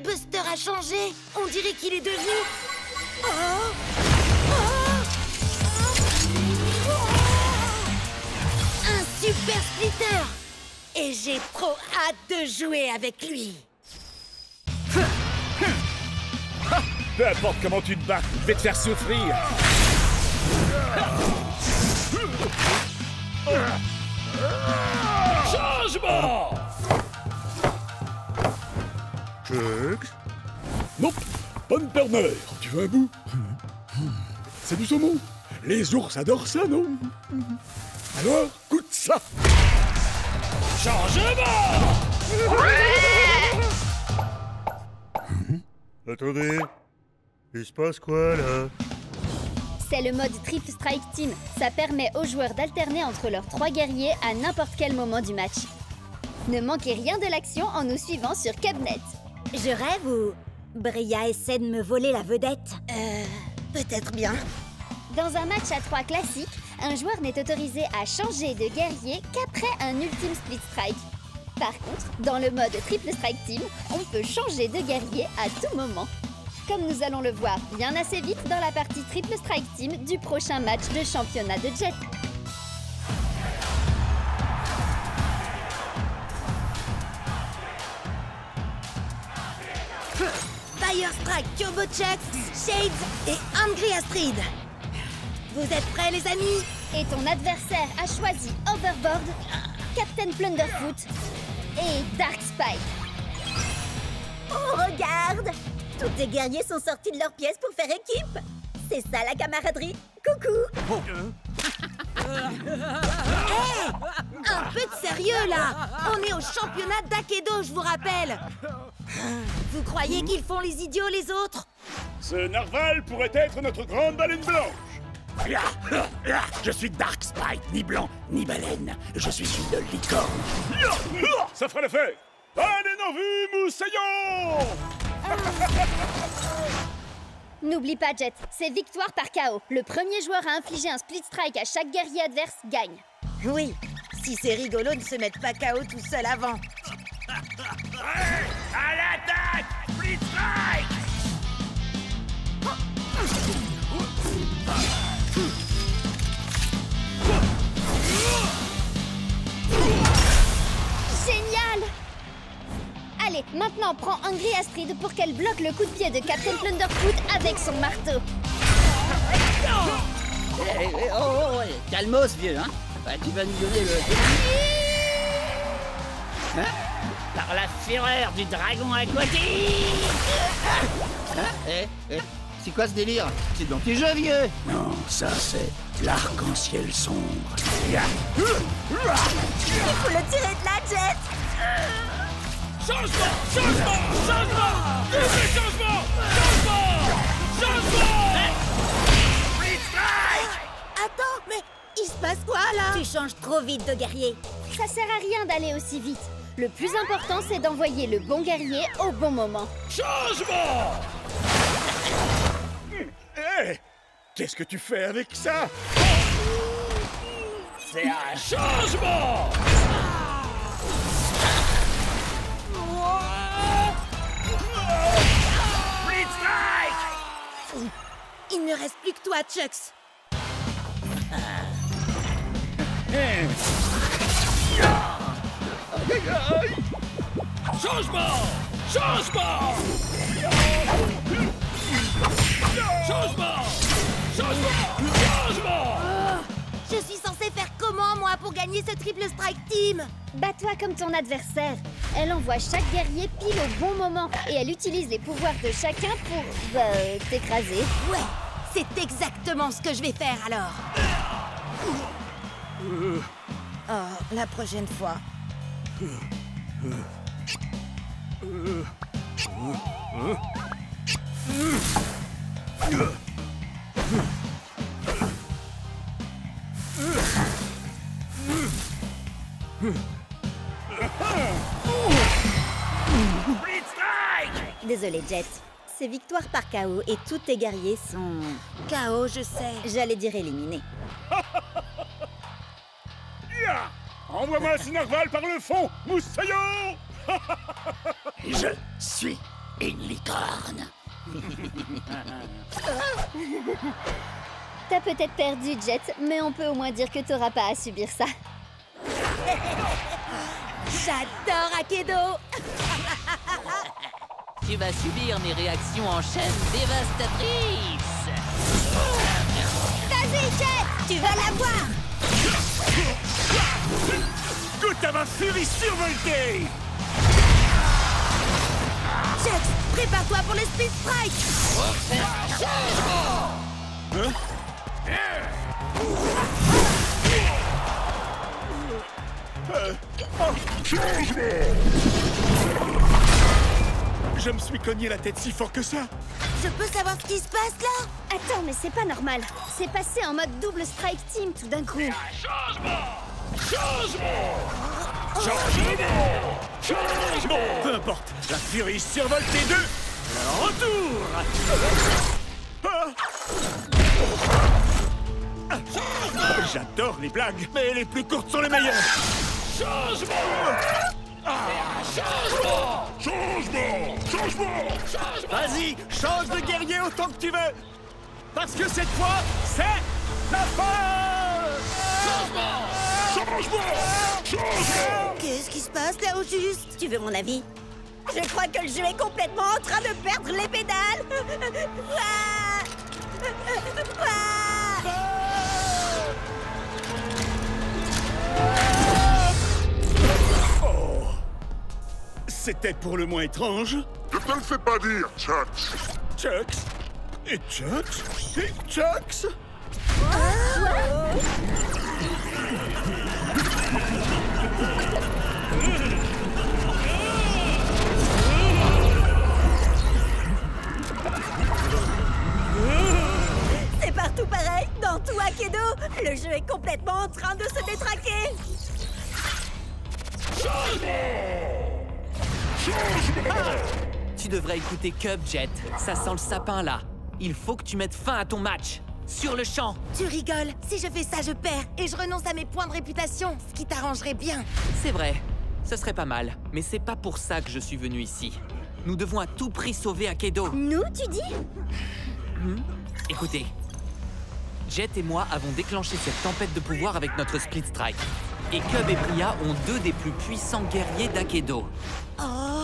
B: Buster a changé. On dirait qu'il est devenu... Oh! Un super splitter! Et j'ai trop hâte de jouer avec lui.
I: Peu importe comment tu te bats, je vais te faire souffrir.
J: Changement!
I: Chugs? Non, bonne père-mère. Tu veux un bout? C'est du saumon. Les ours adorent ça, non? Alors, goûte ça.
J: Changement!
N: Attendez, il se passe quoi là?
F: C'est le mode Triple Strike Team. Ça permet aux joueurs d'alterner entre leurs 3 guerriers à n'importe quel moment du match. Ne manquez rien de l'action en nous suivant sur Cubnet.
C: Je rêve ou Bria essaie de me voler la vedette? Peut-être bien.
F: Dans un match à 3 classique, un joueur n'est autorisé à changer de guerrier qu'après un ultime split strike. Par contre, dans le mode Triple Strike Team, on peut changer de guerrier à tout moment. Comme nous allons le voir bien assez vite dans la partie Triple Strike Team du prochain match de championnat de Jet.
B: Fire Strike, Turbo Chucks, Shades et Angry Astrid. Vous êtes prêts, les amis?
F: Et ton adversaire a choisi Overboard, Captain Plunderfoot et Dark Spike.
C: Oh, regarde! Tous tes guerriers sont sortis de leur pièce pour faire équipe. C'est ça la camaraderie. Coucou!
B: Hey! Un peu de sérieux, là! On est au championnat d'Akedo, je vous rappelle! Vous croyez qu'ils font les idiots, les autres?
I: Ce narval pourrait être notre grande baleine blanche.
M: Je suis Dark Spike, ni blanc, ni baleine. Je suis une licorne.
I: Ça fera l'affaire. Allez, non vu, moussaillon!
F: N'oublie pas, Jet, c'est victoire par KO. Le premier joueur à infliger un split strike à chaque guerrier adverse gagne.
B: Oui, si c'est rigolo de se mettre pas KO tout seul avant.
M: À l'attaque! Split strike!
F: Génial! Allez, maintenant prends Angry Astrid pour qu'elle bloque le coup de pied de Captain Plunderfoot avec son marteau.
O: Calmos, vieux, hein? Bah, tu vas nous donner le... Hein? Par la fureur du dragon aquatique! C'est quoi ce délire? C'est dans tes jeux, vieux!
M: Non, ça c'est l'arc-en-ciel sombre.
C: Il faut le tirer de la Jet!
J: Changement! Changement! Changement! Double changement! Changement! Changement!
B: Split strike! Attends, mais il se passe quoi, là?
C: Tu changes trop vite de guerrier.
F: Ça sert à rien d'aller aussi vite. Le plus important, c'est d'envoyer le bon guerrier au bon moment.
J: Changement!
I: Hé! Qu'est-ce que tu fais avec ça?
J: C'est un changement!
B: Split strike! Il ne reste plus que toi, Chucks.
J: Changement! Changement! Changement! Changement! Changement!
B: Je suis censée faire comment, moi, pour gagner ce triple strike team?
F: Bats-toi comme ton adversaire. Elle envoie chaque guerrier pile au bon moment et elle utilise les pouvoirs de chacun pour, t'écraser.
B: Ouais, c'est exactement ce que je vais faire, alors. Oh, la prochaine fois.
C: Désolé, Jet. C'est victoire par KO et tous tes guerriers sont...
B: KO, je sais.
C: J'allais dire éliminés.
I: Envoie-moi ce narval par le fond, moussaillon!
M: Je suis une licorne.
F: T'as peut-être perdu, Jet, mais on peut au moins dire que t'auras pas à subir ça.
B: J'adore Akedo.
A: Tu vas subir mes réactions en chaîne dévastatrices.
C: Vas-y, Jet, tu vas l'avoir.
M: Goûte à ma furie survoltée.
B: Jet, prépare-toi pour les Speed Strike.
M: Hein? Je me suis cogné la tête si fort que ça.
B: Je peux savoir ce qui se passe là?
F: Attends, mais c'est pas normal. C'est passé en mode double strike team tout d'un coup.
M: Changement. Peu importe, la furie survoltée 2. Le retour. J'adore les blagues, mais les plus courtes sont les meilleures. Vas-y, change de guerrier autant que tu veux. Parce que cette fois, c'est la fin.
B: Qu'est-ce qui se passe là au juste?
C: Tu veux mon avis? Je crois que le jeu est complètement en train de perdre les pédales.
M: Oh, c'était pour le moins étrange.
P: Je te le fais pas dire, Chucks.
M: Chucks? Et Chucks? Et Chucks?
C: C'est partout pareil, dans tout Akedo. Le jeu est complètement en train de se détraquer.
A: Tu devrais écouter Cub, Jet. Ça sent le sapin, là. Il faut que tu mettes fin à ton match. Sur le champ.
B: Tu rigoles. Si je fais ça, je perds. Et je renonce à mes points de réputation. Ce qui t'arrangerait bien.
A: C'est vrai. Ce serait pas mal. Mais c'est pas pour ça que je suis venu ici. Nous devons à tout prix sauver Akedo.
C: Nous, tu dis?
A: Écoutez. Jet et moi avons déclenché cette tempête de pouvoir avec notre Split Strike. Et Cub et Bria ont deux des plus puissants guerriers d'Akedo.
B: Oh.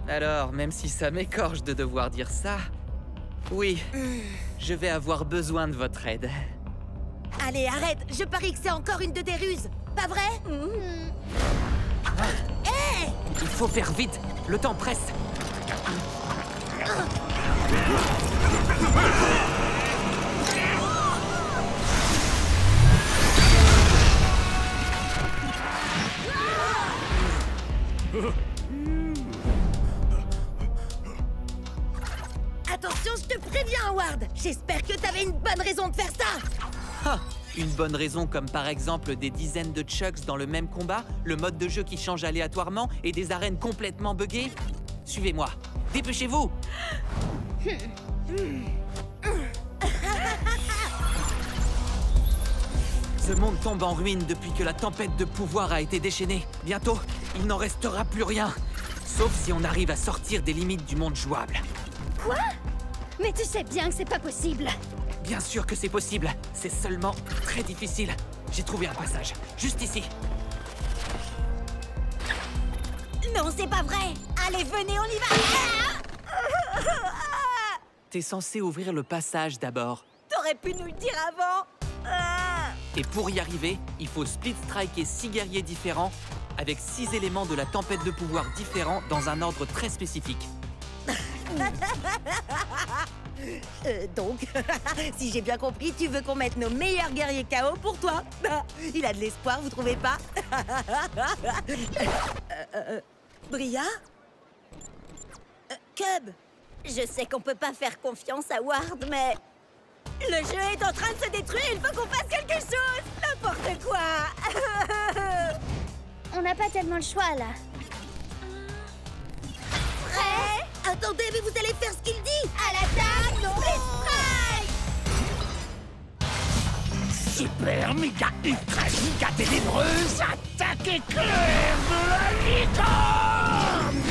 A: Alors, même si ça m'écorche de devoir dire ça... Oui, je vais avoir besoin de votre aide.
B: Allez, arrête. Je parie que c'est encore une de tes ruses. Pas vrai? Hé!
A: Il faut faire vite. Le temps presse.
B: Attention, je te préviens, Howard. J'espère que t'avais une bonne raison de faire ça.
A: Ah, une bonne raison comme par exemple des dizaines de Chucks dans le même combat, le mode de jeu qui change aléatoirement et des arènes complètement buggées. Suivez-moi. Dépêchez-vous. Ce monde tombe en ruine depuis que la tempête de pouvoir a été déchaînée. Bientôt, il n'en restera plus rien. Sauf si on arrive à sortir des limites du monde jouable.
F: Quoi? Mais tu sais bien que c'est pas possible.
A: Bien sûr que c'est possible. C'est seulement très difficile. J'ai trouvé un passage. Juste ici.
C: Non, c'est pas vrai. Allez, venez, on y va.
A: T'es censé ouvrir le passage d'abord.
C: T'aurais pu nous le dire avant.
A: Et pour y arriver, il faut split striker 6 guerriers différents avec 6 éléments de la tempête de pouvoir différents dans un ordre très spécifique.
B: Donc, si j'ai bien compris, tu veux qu'on mette nos meilleurs guerriers KO pour toi. Il a de l'espoir, vous trouvez pas? Bria? Cub?
C: Je sais qu'on peut pas faire confiance à Ward, mais... Le jeu est en train de se détruire, il faut qu'on fasse quelque chose! N'importe quoi!
F: On n'a pas tellement le choix, là.
C: Prêt?
B: Attendez, mais vous allez faire ce qu'il dit!
C: À l'attaque! Non!
O: Super méga ultra giga ténébreuse attaque éclair de la licorne!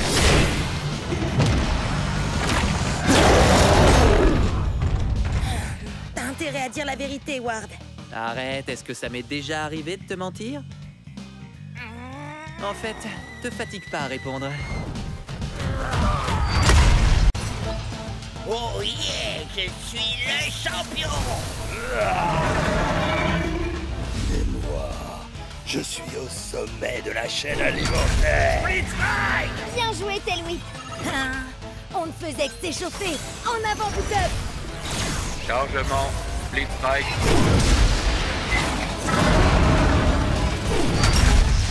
B: T'as intérêt à dire la vérité, Ward.
A: Arrête, est-ce que ça m'est déjà arrivé de te mentir? En fait, te fatigue pas à répondre.
O: Oh yeah, je suis le champion.
E: Et moi, je suis au sommet de la chaîne alimentaire.
C: Bien joué, Tailwhip. On ne faisait que s'échauffer. En avant, Boot-Up.
G: Chargement, Split Strike.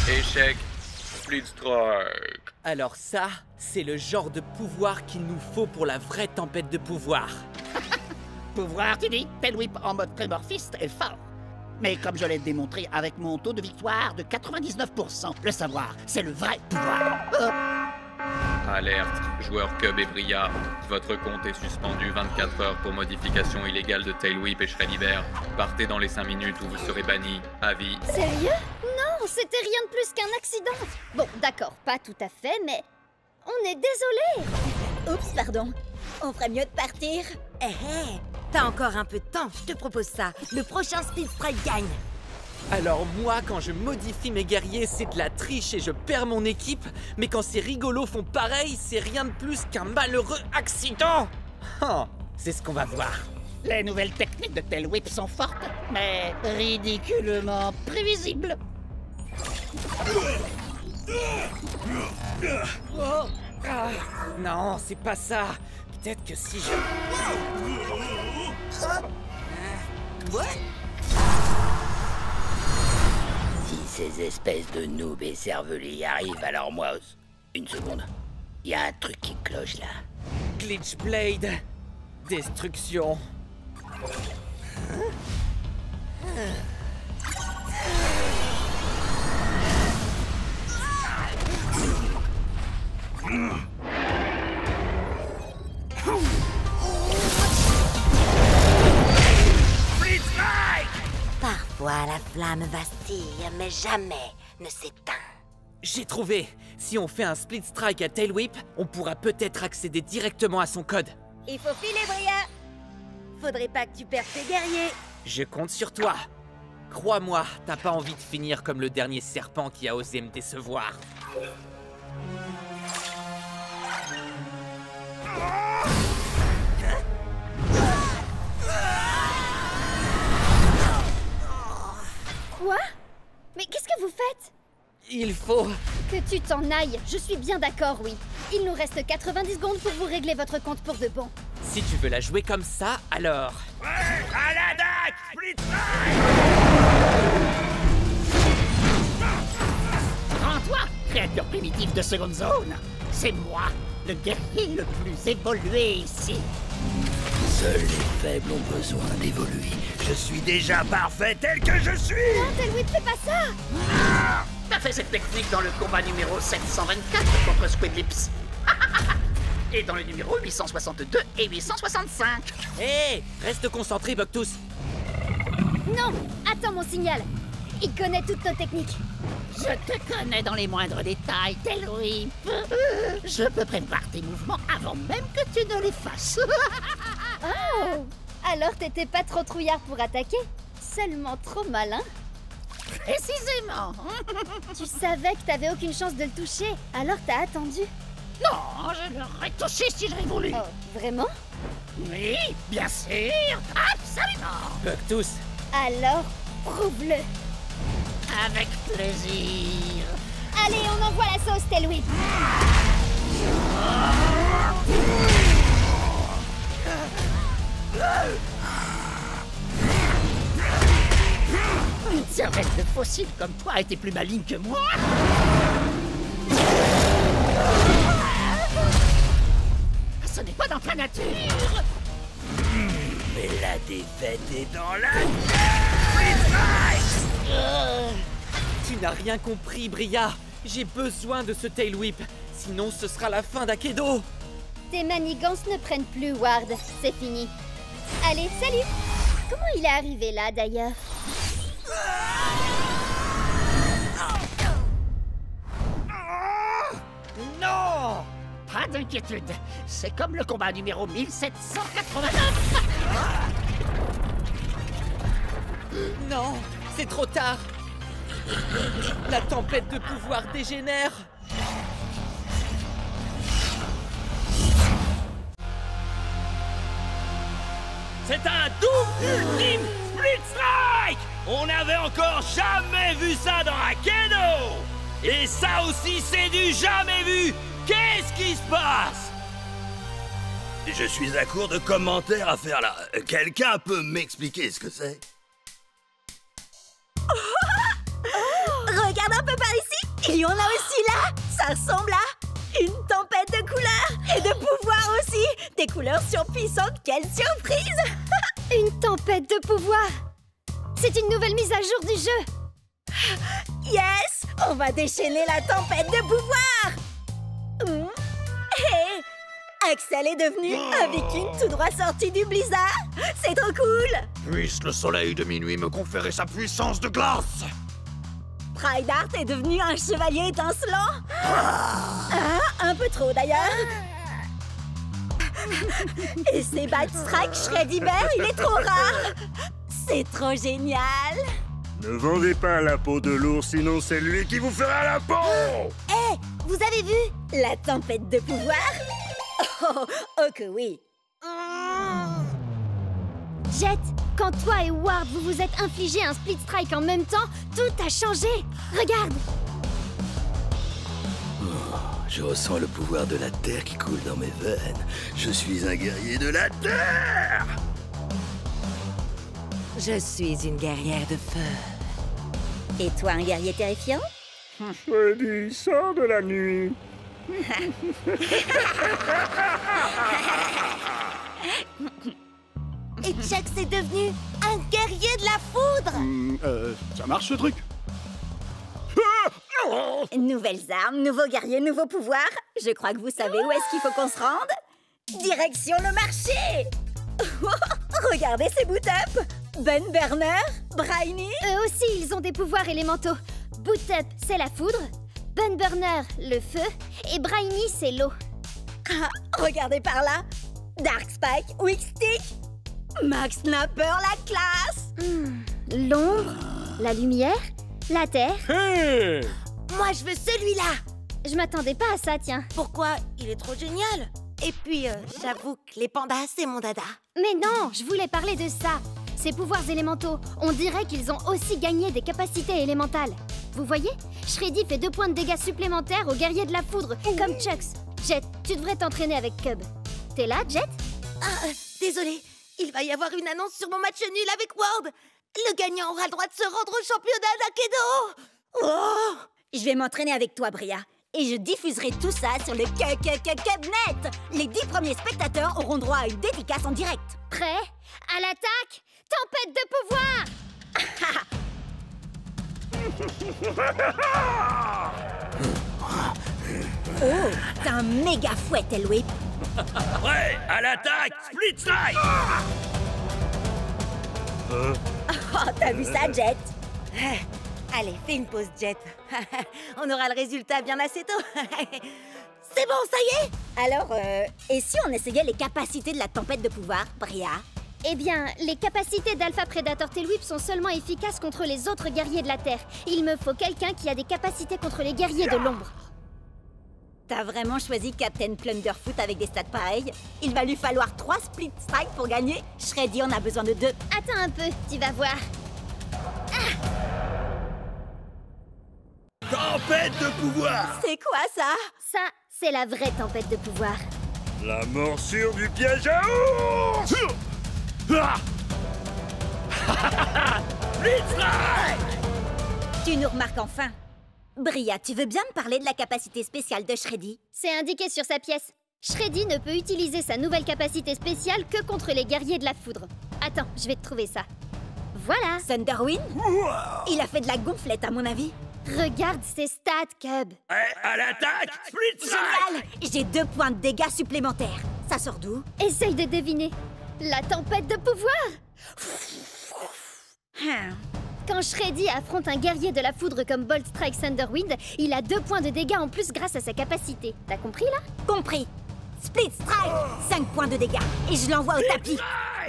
G: Échec, Split Strike.
A: Alors ça, c'est le genre de pouvoir qu'il nous faut pour la vraie tempête de pouvoir.
H: Pouvoir, tu dis? Tailwhip en mode prémorphiste est fort. Mais comme je l'ai démontré avec mon taux de victoire de 99%, le savoir, c'est le vrai pouvoir.
G: Alerte, joueur Cub et Bria. Votre compte est suspendu 24 heures pour modification illégale de Tailwhip et Shreddibear. Partez dans les 5 minutes où vous serez banni. À vie.
F: Sérieux? Non, c'était rien de plus qu'un accident. Bon, d'accord, pas tout à fait, mais on est désolé.
C: Oups, pardon. On ferait mieux de partir.
B: Hé hé, t'as encore un peu de temps, je te propose ça. Le prochain Speed Strike gagne.
A: Alors moi, quand je modifie mes guerriers, c'est de la triche et je perds mon équipe. Mais quand ces rigolos font pareil, c'est rien de plus qu'un malheureux accident. Oh, c'est ce qu'on va voir.
H: Les nouvelles techniques de Tailwhip sont fortes, mais ridiculement prévisibles.
A: Oh. Ah, non, c'est pas ça. Peut-être que si je...
E: Si ces espèces de noobs et cervelés y arrivent, alors moi... Une seconde. Il y a un truc qui cloche là.
A: Glitch Blade. Destruction.
B: Parfois la flamme vacille, mais jamais ne s'éteint.
A: J'ai trouvé. Si on fait un split strike à Tailwhip, on pourra peut-être accéder directement à son code.
C: Il faut filer, Bria. Faudrait pas que tu perdes tes guerriers.
A: Je compte sur toi. Crois-moi, t'as pas envie de finir comme le dernier serpent qui a osé me décevoir.
F: Quoi? Mais qu'est-ce que vous faites?
A: Il faut...
F: Que tu t'en ailles, je suis bien d'accord, oui. Il nous reste 90 secondes pour vous régler votre compte pour de bon.
A: Si tu veux la jouer comme ça, alors...
O: À la date, Split
H: Rends-toi, créature primitive de seconde zone. C'est moi, le guerrier le plus évolué ici.
E: Seuls les faibles ont besoin d'évoluer. Je suis déjà parfait tel que je suis.
F: Non, Tailwhip, fais pas ça.
H: T'as fait cette technique dans le combat numéro 724 contre Squidlips. Et dans le numéro 862 et 865.
A: Hé, reste concentré, Bucktooth.
F: Non, attends mon signal. Il connaît toutes nos techniques.
H: Je te connais dans les moindres détails, Tailwhip. Je peux prévoir tes mouvements avant même que tu ne les fasses.
F: Oh, alors t'étais pas trop trouillard pour attaquer, seulement trop malin.
H: Précisément.
F: Tu savais que t'avais aucune chance de le toucher, alors t'as attendu.
H: Non, je l'aurais touché si j'avais voulu.
F: Oh, vraiment?
H: Oui, bien sûr, absolument.
A: Bucktooth.
F: Alors, prouve-le.
H: Avec plaisir.
F: Allez, on envoie la sauce, Tailwhip.
H: Une cervelle de fossile comme toi était plus maligne que moi. Ce n'est pas dans ta nature.
E: Mais la défaite est dans la...
A: Tu n'as rien compris, Bria. J'ai besoin de ce Tailwhip. Sinon, ce sera la fin d'Akedo.
F: Tes manigances ne prennent plus, Ward. C'est fini. Allez, salut. Comment il est arrivé là, d'ailleurs?
H: Non! Pas d'inquiétude. C'est comme le combat numéro 1789.
A: Non, c'est trop tard. La tempête de pouvoir dégénère.
M: C'est un double ultime Split Strike! On n'avait encore jamais vu ça dans Akedo! Et ça aussi, c'est du jamais vu! Qu'est-ce qui se passe?
E: Je suis à court de commentaires à faire là. Quelqu'un peut m'expliquer ce que c'est?
C: Regarde un peu par ici. Il y en a aussi là. Ça ressemble à une tempête de couleurs et de pouvoirs aussi. Des couleurs surpuissantes. Quelle surprise!
F: Une tempête de pouvoir. C'est une nouvelle mise à jour du jeu.
C: Yes! On va déchaîner la tempête de pouvoir. Hé! Axel est devenu un viking tout droit sorti du blizzard. C'est trop cool.
D: Puisse le soleil de minuit me conférer sa puissance de glace.
C: Prydart est devenu un chevalier étincelant. Un peu trop d'ailleurs. Et c'est Strike Shreddy Bear, il est trop rare. C'est trop génial.
N: Ne vendez pas la peau de l'ours, sinon c'est lui qui vous fera la peau.
C: Hé, vous avez vu la tempête de pouvoir? Oh que oui.
F: Jet, quand toi et Ward vous vous êtes infligé un split strike en même temps, tout a changé. Regarde.
E: Je ressens le pouvoir de la terre qui coule dans mes veines. Je suis un guerrier de la terre.
B: Je suis une guerrière de feu.
C: Et toi, un guerrier terrifiant?
N: Shreddy, sors de la nuit.
C: Et Chuck est devenu un guerrier de la foudre.
I: Ça marche ce truc?
C: Nouvelles armes, nouveaux guerriers, nouveaux pouvoirs. Je crois que vous savez où est-ce qu'il faut qu'on se rende. Direction le marché. Regardez ces boot-up. Ben Burner, Briny.
F: Eux aussi, ils ont des pouvoirs élémentaux. Boot-up, c'est la foudre. Ben Burner, le feu. Et Briny, c'est l'eau.
C: Regardez par là. Dark Spike, Weak Stick. Max Snapper, la classe.
F: L'ombre, la lumière, la terre.
I: Hey!
C: Moi, je veux celui-là.
F: Je m'attendais pas à ça, tiens.
B: Pourquoi? Il est trop génial. Et puis, j'avoue que les pandas, c'est mon dada.
F: Mais non, je voulais parler de ça. Ces pouvoirs élémentaux, on dirait qu'ils ont aussi gagné des capacités élémentales. Vous voyez? Shreddy fait 2 points de dégâts supplémentaires aux guerriers de la foudre, comme Chucks. Jet, tu devrais t'entraîner avec Cub. T'es là, Jet?
B: Désolé. Il va y avoir une annonce sur mon match nul avec Ward. Le gagnant aura le droit de se rendre au championnat d'Akedo.
C: Oh! Je vais m'entraîner avec toi, Bria. Et je diffuserai tout ça sur le Cubnet. Les 10 premiers spectateurs auront droit à une dédicace en direct.
F: Prêt? À l'attaque? Tempête de pouvoir!
C: Oh, t'as un méga fouet, Tailwhip.
M: Ouais, à l'attaque, Split Strike.
C: Oh, t'as vu ça, Jet?
B: Allez, fais une pause, Jet. On aura le résultat bien assez tôt. C'est bon, ça y est?
C: Alors, et si on essayait les capacités de la tempête de pouvoir, Bria?
F: Eh bien, les capacités d'Alpha Predator Tailwhip sont seulement efficaces contre les autres guerriers de la Terre. Il me faut quelqu'un qui a des capacités contre les guerriers de l'ombre.
C: T'as vraiment choisi Captain Plunderfoot avec des stats pareils? Il va lui falloir 3 Split Strike pour gagner. Shreddy en a besoin de 2.
F: Attends un peu, tu vas voir.
E: Tempête de pouvoir.
C: C'est quoi ça?
F: Ça, c'est la vraie tempête de pouvoir.
N: La morsure du piège à ours.
M: Split Strike.
C: Tu nous remarques enfin. Bria, tu veux bien me parler de la capacité spéciale de Shreddy?
F: C'est indiqué sur sa pièce. Shreddy ne peut utiliser sa nouvelle capacité spéciale que contre les guerriers de la foudre. Attends, je vais te trouver ça. Voilà.
C: Thunderwind? Il a fait de la gonflette, à mon avis.
F: Regarde ses stats, Cub.
M: À l'attaque, Split Strike.
C: Génial! J'ai 2 points de dégâts supplémentaires. Ça sort d'où?
F: Essaye de deviner. La tempête de pouvoir. Quand Shreddy affronte un guerrier de la foudre comme Bolt Strike Thunderwind, il a 2 points de dégâts en plus grâce à sa capacité. T'as compris là?
C: Compris. Split Strike, 5 points de dégâts. Et je l'envoie au tapis.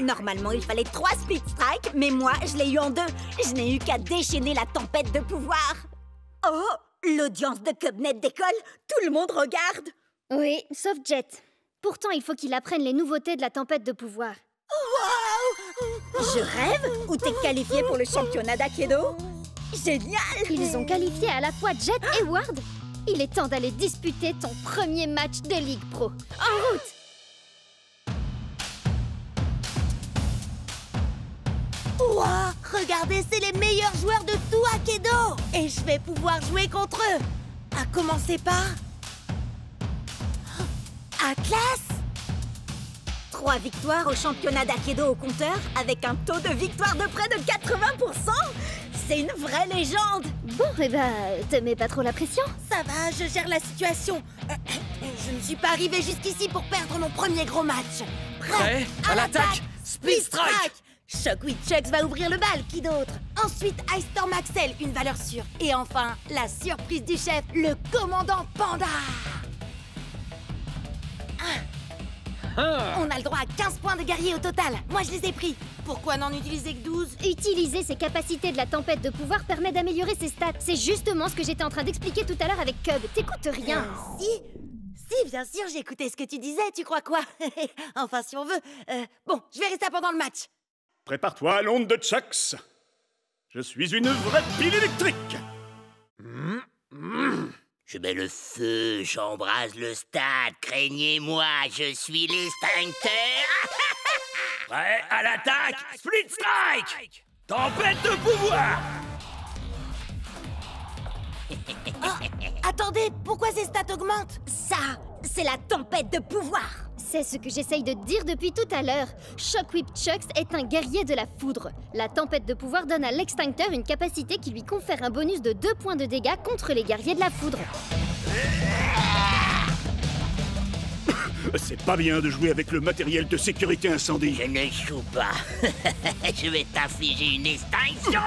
Q: Normalement, il fallait 3 Split Strike, mais moi, je l'ai eu en 2. Je n'ai eu qu'à déchaîner la tempête de pouvoir. Oh, l'audience de Cubnet décolle. Tout le monde regarde.
F: Oui, sauf Jet. Pourtant, il faut qu'il apprenne les nouveautés de la tempête de pouvoir.
Q: Wow! Je rêve? Ou t'es qualifié pour le championnat d'Aikido? Génial!
F: Ils ont qualifié à la fois Jet et Ward. Il est temps d'aller disputer ton premier match de Ligue Pro. En route!
Q: Ouah, regardez, c'est les meilleurs joueurs de tout Aikido! Et je vais pouvoir jouer contre eux! À commencer par... Atlas! 3 victoires au championnat d'Aikido au compteur, avec un taux de victoire de près de 80%! C'est une vraie légende!
F: Bon, eh ben, te mets pas trop la pression?
Q: Ça va, je gère la situation. Je ne suis pas arrivée jusqu'ici pour perdre mon premier gros match.
L: Prêt à l'attaque!
Q: Split Strike! Shockwave Chucks va ouvrir le bal, qui d'autre? Ensuite, Ice Storm Axel, une valeur sûre. Et enfin, la surprise du chef, le commandant Panda! On a le droit à 15 points de guerrier au total. Moi, je les ai pris. Pourquoi n'en utiliser que 12?
F: Utiliser ses capacités de la tempête de pouvoir permet d'améliorer ses stats. C'est justement ce que j'étais en train d'expliquer tout à l'heure avec Cub. T'écoutes rien.
Q: Si, bien sûr, j'ai écouté ce que tu disais. Tu crois quoi? Enfin, si on veut. Bon, je verrai ça pendant le match.
I: Prépare-toi à l'onde de Chucks. Je suis une vraie pile électrique.
R: Je mets le feu, j'embrase le stade, craignez-moi, je suis l'extincteur.
M: Prêt à l'attaque, Split Strike! Tempête de pouvoir!
Q: Attendez, pourquoi ces stats augmentent?
F: Ça, c'est la tempête de pouvoir. C'est ce que j'essaye de te dire depuis tout à l'heure. Shockwave Chucks est un guerrier de la foudre. La tempête de pouvoir donne à l'extincteur une capacité qui lui confère un bonus de 2 points de dégâts contre les guerriers de la foudre.
I: C'est pas bien de jouer avec le matériel de sécurité incendie.
R: Je ne joue pas. Je vais t'infliger une extinction.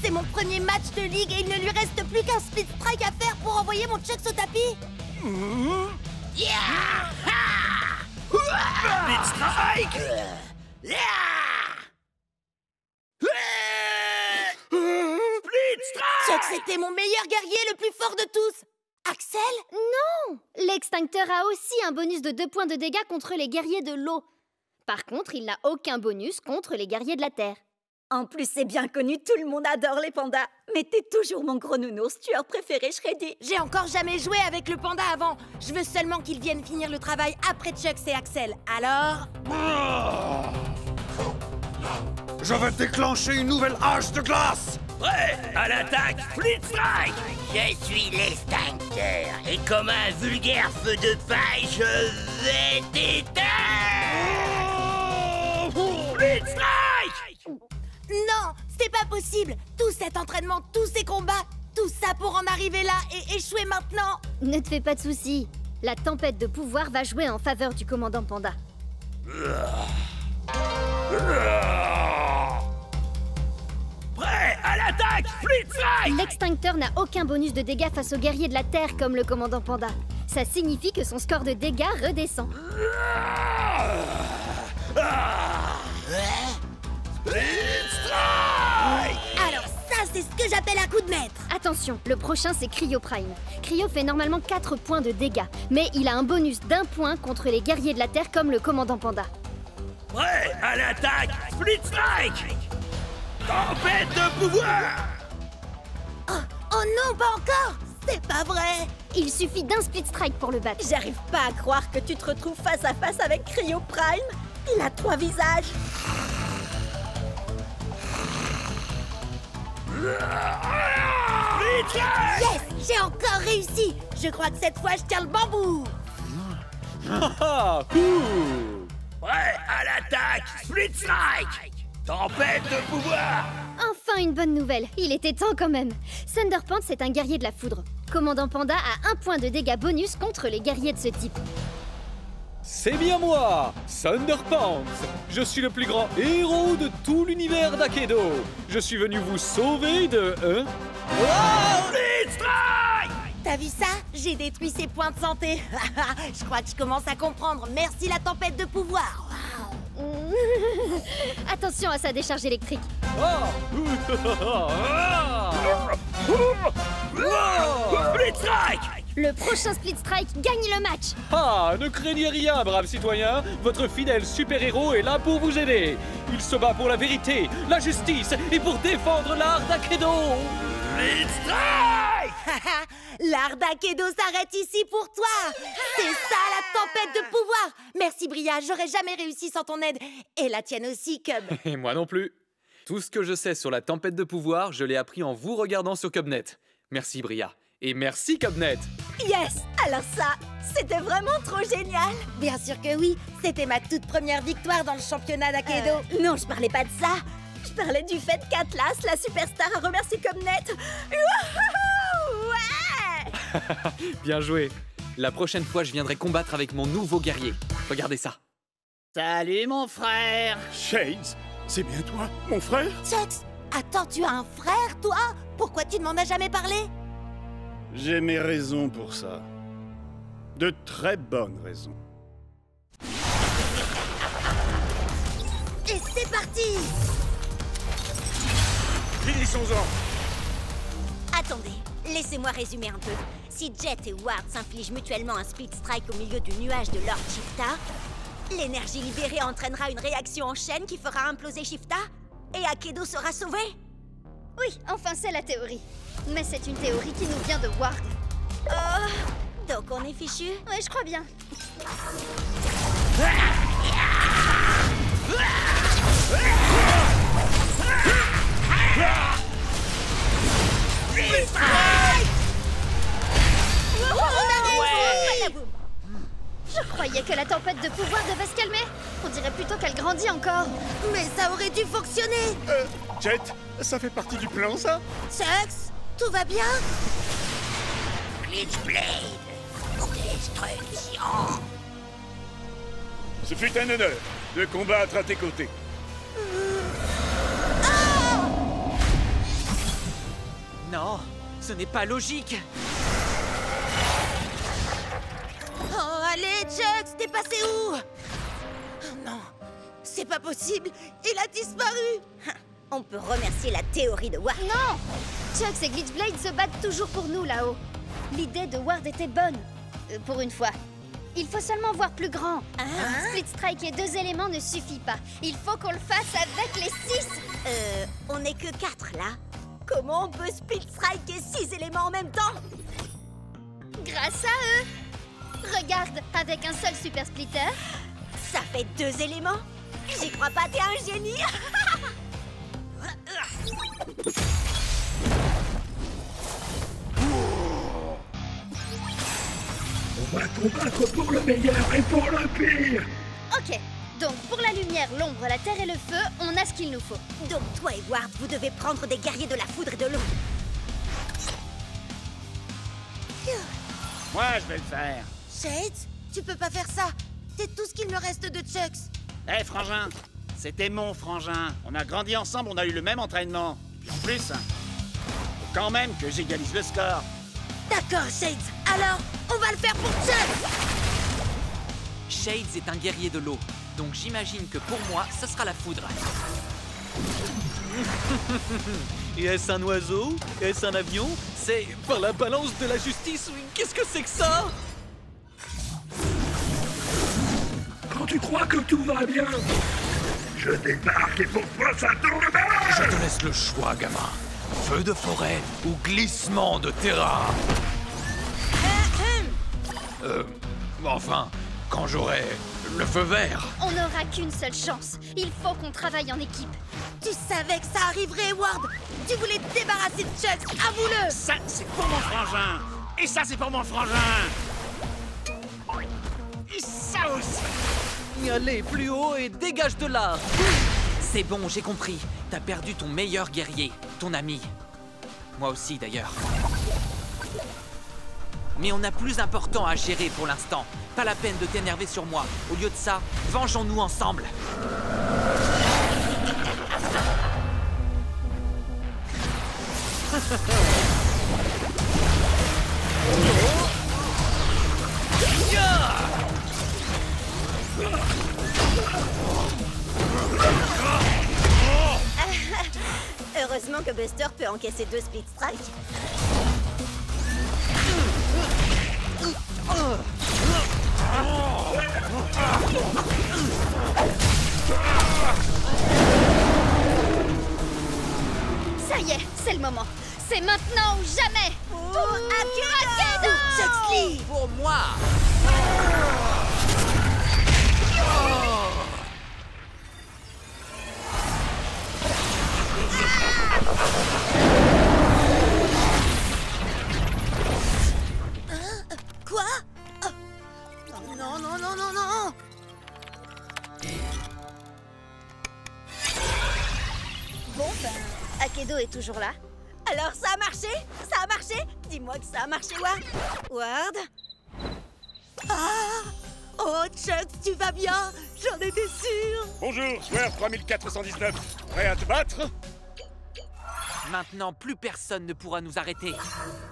Q: C'est mon premier match de ligue et il ne lui reste plus qu'un Split Strike à faire pour envoyer mon Chucks au tapis.
M: Split Strike! Split Strike!
Q: Chucks était mon meilleur guerrier, le plus fort de tous. Axel?
F: Non! L'extincteur a aussi un bonus de 2 points de dégâts contre les guerriers de l'eau. Par contre, il n'a aucun bonus contre les guerriers de la terre.
Q: En plus, c'est bien connu, tout le monde adore les pandas. Mais t'es toujours mon gros nounours, tueur préféré, Shreddy. J'ai encore jamais joué avec le panda avant. Je veux seulement qu'il vienne finir le travail après Chucks et Axel. Alors...
N: Je vais déclencher une nouvelle hache de glace.
M: Prêt à l'attaque, Split Strike!
R: Je suis l'extincteur, et comme un vulgaire feu de paille, je vais t'éteindre.
M: Split Strike!
Q: Non, c'est pas possible. Tout cet entraînement, tous ces combats, tout ça pour en arriver là et échouer maintenant.
F: Ne te fais pas de soucis. La tempête de pouvoir va jouer en faveur du commandant Panda.
M: Prêt à l'attaque, Split Strike!
F: L'extincteur n'a aucun bonus de dégâts face aux guerriers de la Terre comme le commandant Panda. Ça signifie que son score de dégâts redescend.
M: Split Strike!
Q: Alors ça, c'est ce que j'appelle un coup de maître.
F: Attention, le prochain c'est Cryo Prime. Cryo fait normalement 4 points de dégâts, mais il a un bonus d'1 point contre les guerriers de la Terre comme le commandant Panda.
M: Prêt à l'attaque, Split Strike! Tempête de pouvoir!
Q: Oh non, pas encore! C'est pas vrai!
F: Il suffit d'un Split Strike pour le battre.
Q: J'arrive pas à croire que tu te retrouves face à face avec Cryo Prime. Il a 3 visages. Yes! J'ai encore réussi! Je crois que cette fois, je tiens le bambou!
M: Prêt à l'attaque, Split Strike! Tempête de pouvoir!
F: Enfin une bonne nouvelle, il était temps quand même. Thunderpants est un guerrier de la foudre. Commandant Panda a 1 point de dégâts bonus contre les guerriers de ce type.
K: C'est bien moi, Thunderpants. Je suis le plus grand héros de tout l'univers d'Aikido. Je suis venu vous sauver de...
M: Split Strike!
Q: T'as vu ça? J'ai détruit ses points de santé. Je crois que je commence à comprendre. Merci la tempête de pouvoir.
F: Attention à sa décharge électrique.
M: Split Strike!
F: Le prochain Split Strike gagne le match.
K: Ah, ne craignez rien, braves citoyens. Votre fidèle super-héros est là pour vous aider. Il se bat pour la vérité, la justice et pour défendre l'art d'Akedo.
M: Split Strike!
Q: L'art d'Akedo s'arrête ici pour toi. C'est ça la tempête de pouvoir. Merci Bria, j'aurais jamais réussi sans ton aide. Et la tienne aussi, Cub.
L: Et moi non plus. Tout ce que je sais sur la tempête de pouvoir, je l'ai appris en vous regardant sur Cubnet. Merci Bria. Et merci Cubnet.
Q: Yes! Alors ça, c'était vraiment trop génial. Bien sûr que oui, c'était ma toute première victoire dans le championnat d'Akedo. Non, je parlais pas de ça. Je parlais du fait qu'Atlas, la superstar, a remercié Cubnet. Wouhou! Ouais!
L: Bien joué. La prochaine fois, je viendrai combattre avec mon nouveau guerrier. Regardez ça.
H: Salut mon frère.
I: Shades, c'est bien toi, mon frère?
Q: Chucks, attends, tu as un frère, toi? Pourquoi tu ne m'en as jamais parlé?
N: J'ai mes raisons pour ça. De très bonnes raisons.
Q: Et c'est parti!
N: Finissons-en!
C: Attendez, laissez-moi résumer un peu. Si Jet et Ward s'infligent mutuellement un Split Strike au milieu du nuage de Lord Shifta, l'énergie libérée entraînera une réaction en chaîne qui fera imploser Shifta et Akedo sera sauvé.
F: Oui, enfin c'est la théorie. Mais c'est une théorie qui nous vient de Ward.
C: Oh, donc on est fichu?
F: Ouais, je crois bien. Je croyais que la tempête de pouvoir devait se calmer. On dirait plutôt qu'elle grandit encore.
Q: Mais ça aurait dû fonctionner!
N: Jet, ça fait partie du plan, ça?
Q: Chucks, tout va bien?
R: Glitchblade, destruction.
N: Ce fut un honneur de combattre à tes côtés.
A: Non, ce n'est pas logique.
Q: Oh, allez, Chucks, t'es passé où? Oh non, c'est pas possible, il a disparu.
C: On peut remercier la théorie de Ward.
F: Non! Chucks et Glitchblade se battent toujours pour nous là-haut. L'idée de Ward était bonne. Pour une fois. Il faut seulement voir plus grand. Split Strike et 2 éléments ne suffit pas. Il faut qu'on le fasse avec les 6.
C: On n'est que 4 là.
Q: Comment on peut Split Strike et 6 éléments en même temps?
F: Grâce à eux. Regarde, avec un seul Super Splitter.
Q: Ça fait 2 éléments? J'y crois pas, t'es un génie.
O: On va combattre pour le meilleur et pour le pire.
F: Ok, donc pour la lumière, l'ombre, la terre et le feu, on a ce qu'il nous faut.
C: Donc toi et Ward, vous devez prendre des guerriers de la foudre et de l'eau.
H: Moi, je vais le faire.
Q: Shades, tu peux pas faire ça. C'est tout ce qu'il me reste de Chucks.
H: Hé, frangin, c'était mon frangin. On a grandi ensemble, on a eu le même entraînement. Puis en plus, faut quand même que j'égalise le score.
Q: D'accord, Shades. Alors, on va le faire pour Chucks.
A: Shades est un guerrier de l'eau, donc j'imagine que pour moi, ce sera la foudre. Et est-ce un oiseau? Est-ce un avion? C'est par la balance de la justice? Qu'est-ce que c'est que ça?
O: Quand tu crois que tout va bien, je débarque et pourquoi ça tourne mal?
D: Je te laisse le choix, gamin. Feu de forêt ou glissement de terrain. Enfin, quand j'aurai le feu vert.
F: On n'aura qu'une seule chance. Il faut qu'on travaille en équipe.
Q: Tu savais que ça arriverait, Ward. Tu voulais te débarrasser de Chucks, avoue-le.
H: Ça, c'est pour mon frangin. Et ça, c'est pour mon frangin. Et ça aussi.
A: Allez, plus haut et dégage de là. C'est bon, j'ai compris. T'as perdu ton meilleur guerrier, ton ami. Moi aussi, d'ailleurs. Mais on a plus important à gérer pour l'instant. Pas la peine de t'énerver sur moi. Au lieu de ça, vengeons-nous ensemble.
C: Heureusement que Buster peut encaisser 2 split strikes.
F: Ça y est, c'est le moment. C'est maintenant ou jamais.
C: Pour
F: Akedo!
C: Chuxley!
A: Pour moi!
C: Quoi? Oh. Non, non, non, non, non! Bon, ben, Akedo est toujours là. Alors, ça a marché? Ça a marché? Dis-moi que ça a marché, Ward. Ward? Ah! Oh, Chuck, tu vas bien? J'en étais sûre!
N: Bonjour, joueur 3419. Prêt à te battre?
A: Maintenant, plus personne ne pourra nous arrêter.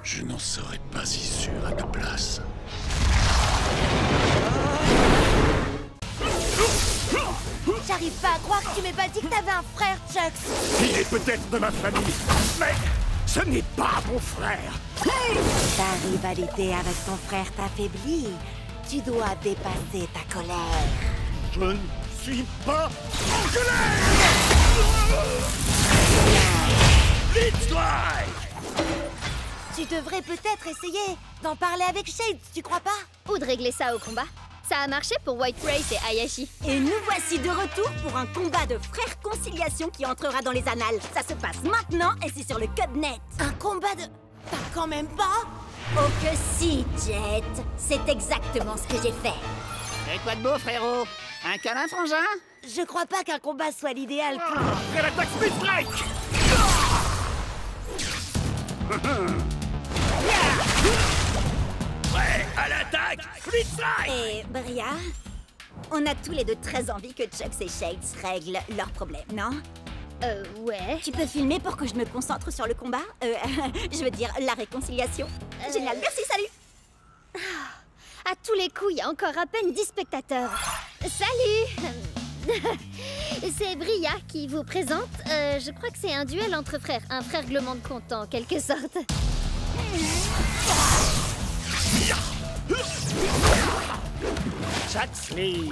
N: Je n'en serais pas si sûr à ta place.
Q: J'arrive pas à croire que tu m'aies pas dit que t'avais un frère, Chuck.
I: Il est peut-être de ma famille, mais ce n'est pas mon frère.
Q: Ta rivalité avec ton frère t'affaiblit. Tu dois dépasser ta colère.
I: Je ne suis pas en colère.
Q: Tu devrais peut-être essayer d'en parler avec Shades, tu crois pas?
F: Ou de régler ça au combat. Ça a marché pour White Race et Ayashi.
Q: Et nous voici de retour pour un combat de frères conciliation qui entrera dans les annales. Ça se passe maintenant et c'est sur le Cubnet.
C: Un combat de... T'as quand même pas?
Q: Oh que si, Jet. C'est exactement ce que j'ai fait.
H: Et quoi de beau, frérot? Un câlin, frangin?
Q: Je crois pas qu'un combat soit l'idéal pour...
I: Après l'attaque Speed Strike.
M: Prêt à l'attaque! Split strike!
Q: Et Bria, on a tous les deux très envie que Chuck et Shades règlent leurs problèmes, non?
F: Ouais.
Q: Tu peux filmer pour que je me concentre sur le combat? Je veux dire, la réconciliation. Génial, merci, salut!
F: À tous les coups, il y a encore à peine 10 spectateurs. Salut! C'est Bria qui vous présente. Je crois que c'est un duel entre frères. Un frère règlement de compte, en quelque sorte.
H: Chuxley.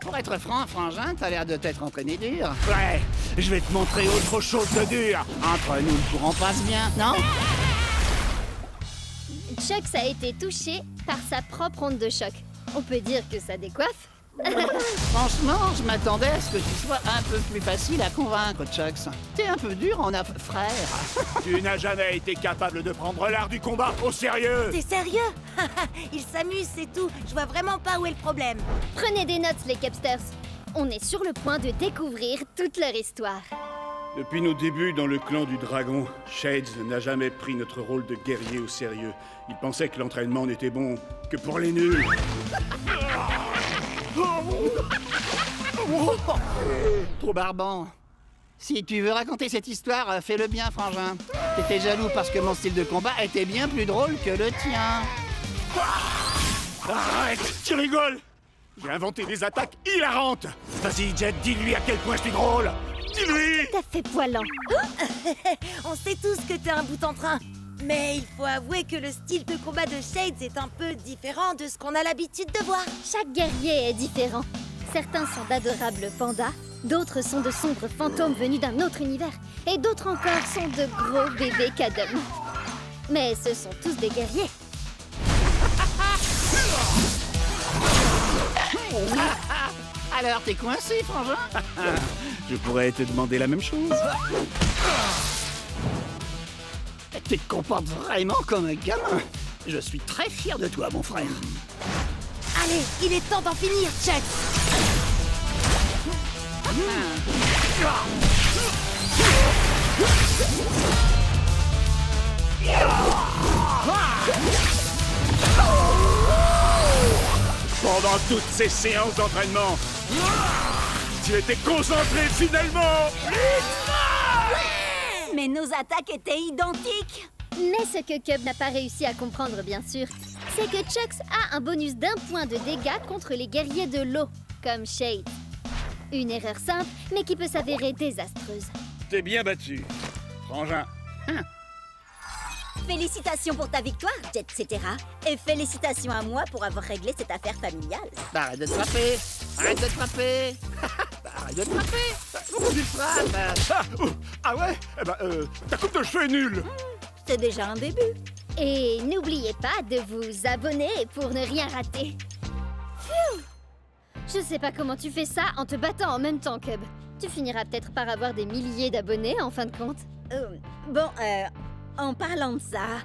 H: Pour être franc, frangin, t'as l'air de t'être entraîné dur.
I: Ouais, je vais te montrer autre chose de dur.
H: Entre nous, le courant passe bien, non?
F: Chuck a été touché par sa propre onde de choc. On peut dire que ça décoiffe.
H: Franchement, je m'attendais à ce que tu sois un peu plus facile à convaincre, Chuck. T'es un peu dur en frère.
I: Tu n'as jamais été capable de prendre l'art du combat au sérieux.
Q: T'es sérieux? Il s'amuse, c'est tout. Je vois vraiment pas où est le problème.
F: Prenez des notes, les Capsters. On est sur le point de découvrir toute leur histoire.
N: Depuis nos débuts dans le clan du dragon, Shades n'a jamais pris notre rôle de guerrier au sérieux. Il pensait que l'entraînement n'était bon que pour les nuls.
H: Trop barbant. Si tu veux raconter cette histoire, fais-le bien, frangin. T'étais jaloux parce que mon style de combat était bien plus drôle que le tien.
I: Arrête, tu rigoles. J'ai inventé des attaques hilarantes. Vas-y, Jet, dis-lui à quel point je suis drôle. Dis-lui.
F: T'as fait poilant.
Q: On sait tous que t'es un bout en train. Mais il faut avouer que le style de combat de Shades est un peu différent de ce qu'on a l'habitude de voir.
F: Chaque guerrier est différent. Certains sont d'adorables pandas, d'autres sont de sombres fantômes venus d'un autre univers, et d'autres encore sont de gros bébés Kadum. Mais ce sont tous des guerriers.
H: Alors t'es coincé, frangin?
N: Je pourrais te demander la même chose.
H: Tu te comportes vraiment comme un gamin. Je suis très fier de toi, mon frère.
Q: Allez, il est temps d'en finir, Chuck.
I: Pendant toutes ces séances d'entraînement, tu étais concentré finalement.
Q: Mais nos attaques étaient identiques.
F: Mais ce que Cub n'a pas réussi à comprendre, bien sûr, c'est que Chuck a un bonus d'1 point de dégâts contre les guerriers de l'eau, comme Shade. Une erreur simple, mais qui peut s'avérer désastreuse.
N: T'es bien battu, frangin.
C: Félicitations pour ta victoire, etc. Et félicitations à moi pour avoir réglé cette affaire familiale.
H: Arrête de te frapper. Arrête de te frapper. Arrête de te frapper. Pourquoi tu te frappes?
N: Ah ouais? Eh ben, ta coupe de cheveux est nulle.
C: C'est déjà un début.
F: Et n'oubliez pas de vous abonner pour ne rien rater. Phew! Je sais pas comment tu fais ça en te battant en même temps, Cub. Tu finiras peut-être par avoir des milliers d'abonnés en fin de compte.
C: En parlant de ça,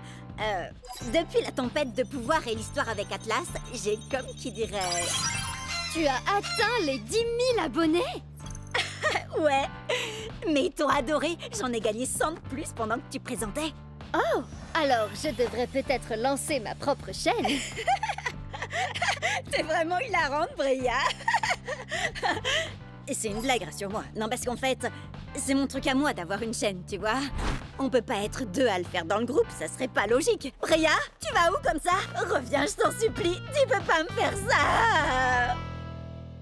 C: depuis la tempête de pouvoir et l'histoire avec Atlas, j'ai comme qui dirait...
F: Tu as atteint les 10 000 abonnés?
C: Ouais, mais ils t'ont adoré. J'en ai gagné 100 de plus pendant que tu présentais.
F: Oh, alors je devrais peut-être lancer ma propre chaîne.
C: T'es vraiment hilarante, Bria. Et c'est une blague, rassure-moi. Non, parce qu'en fait, c'est mon truc à moi d'avoir une chaîne, tu vois. On peut pas être deux à le faire dans le groupe, ça serait pas logique. Bria, tu vas où comme ça? Reviens, je t'en supplie, tu peux pas me faire ça.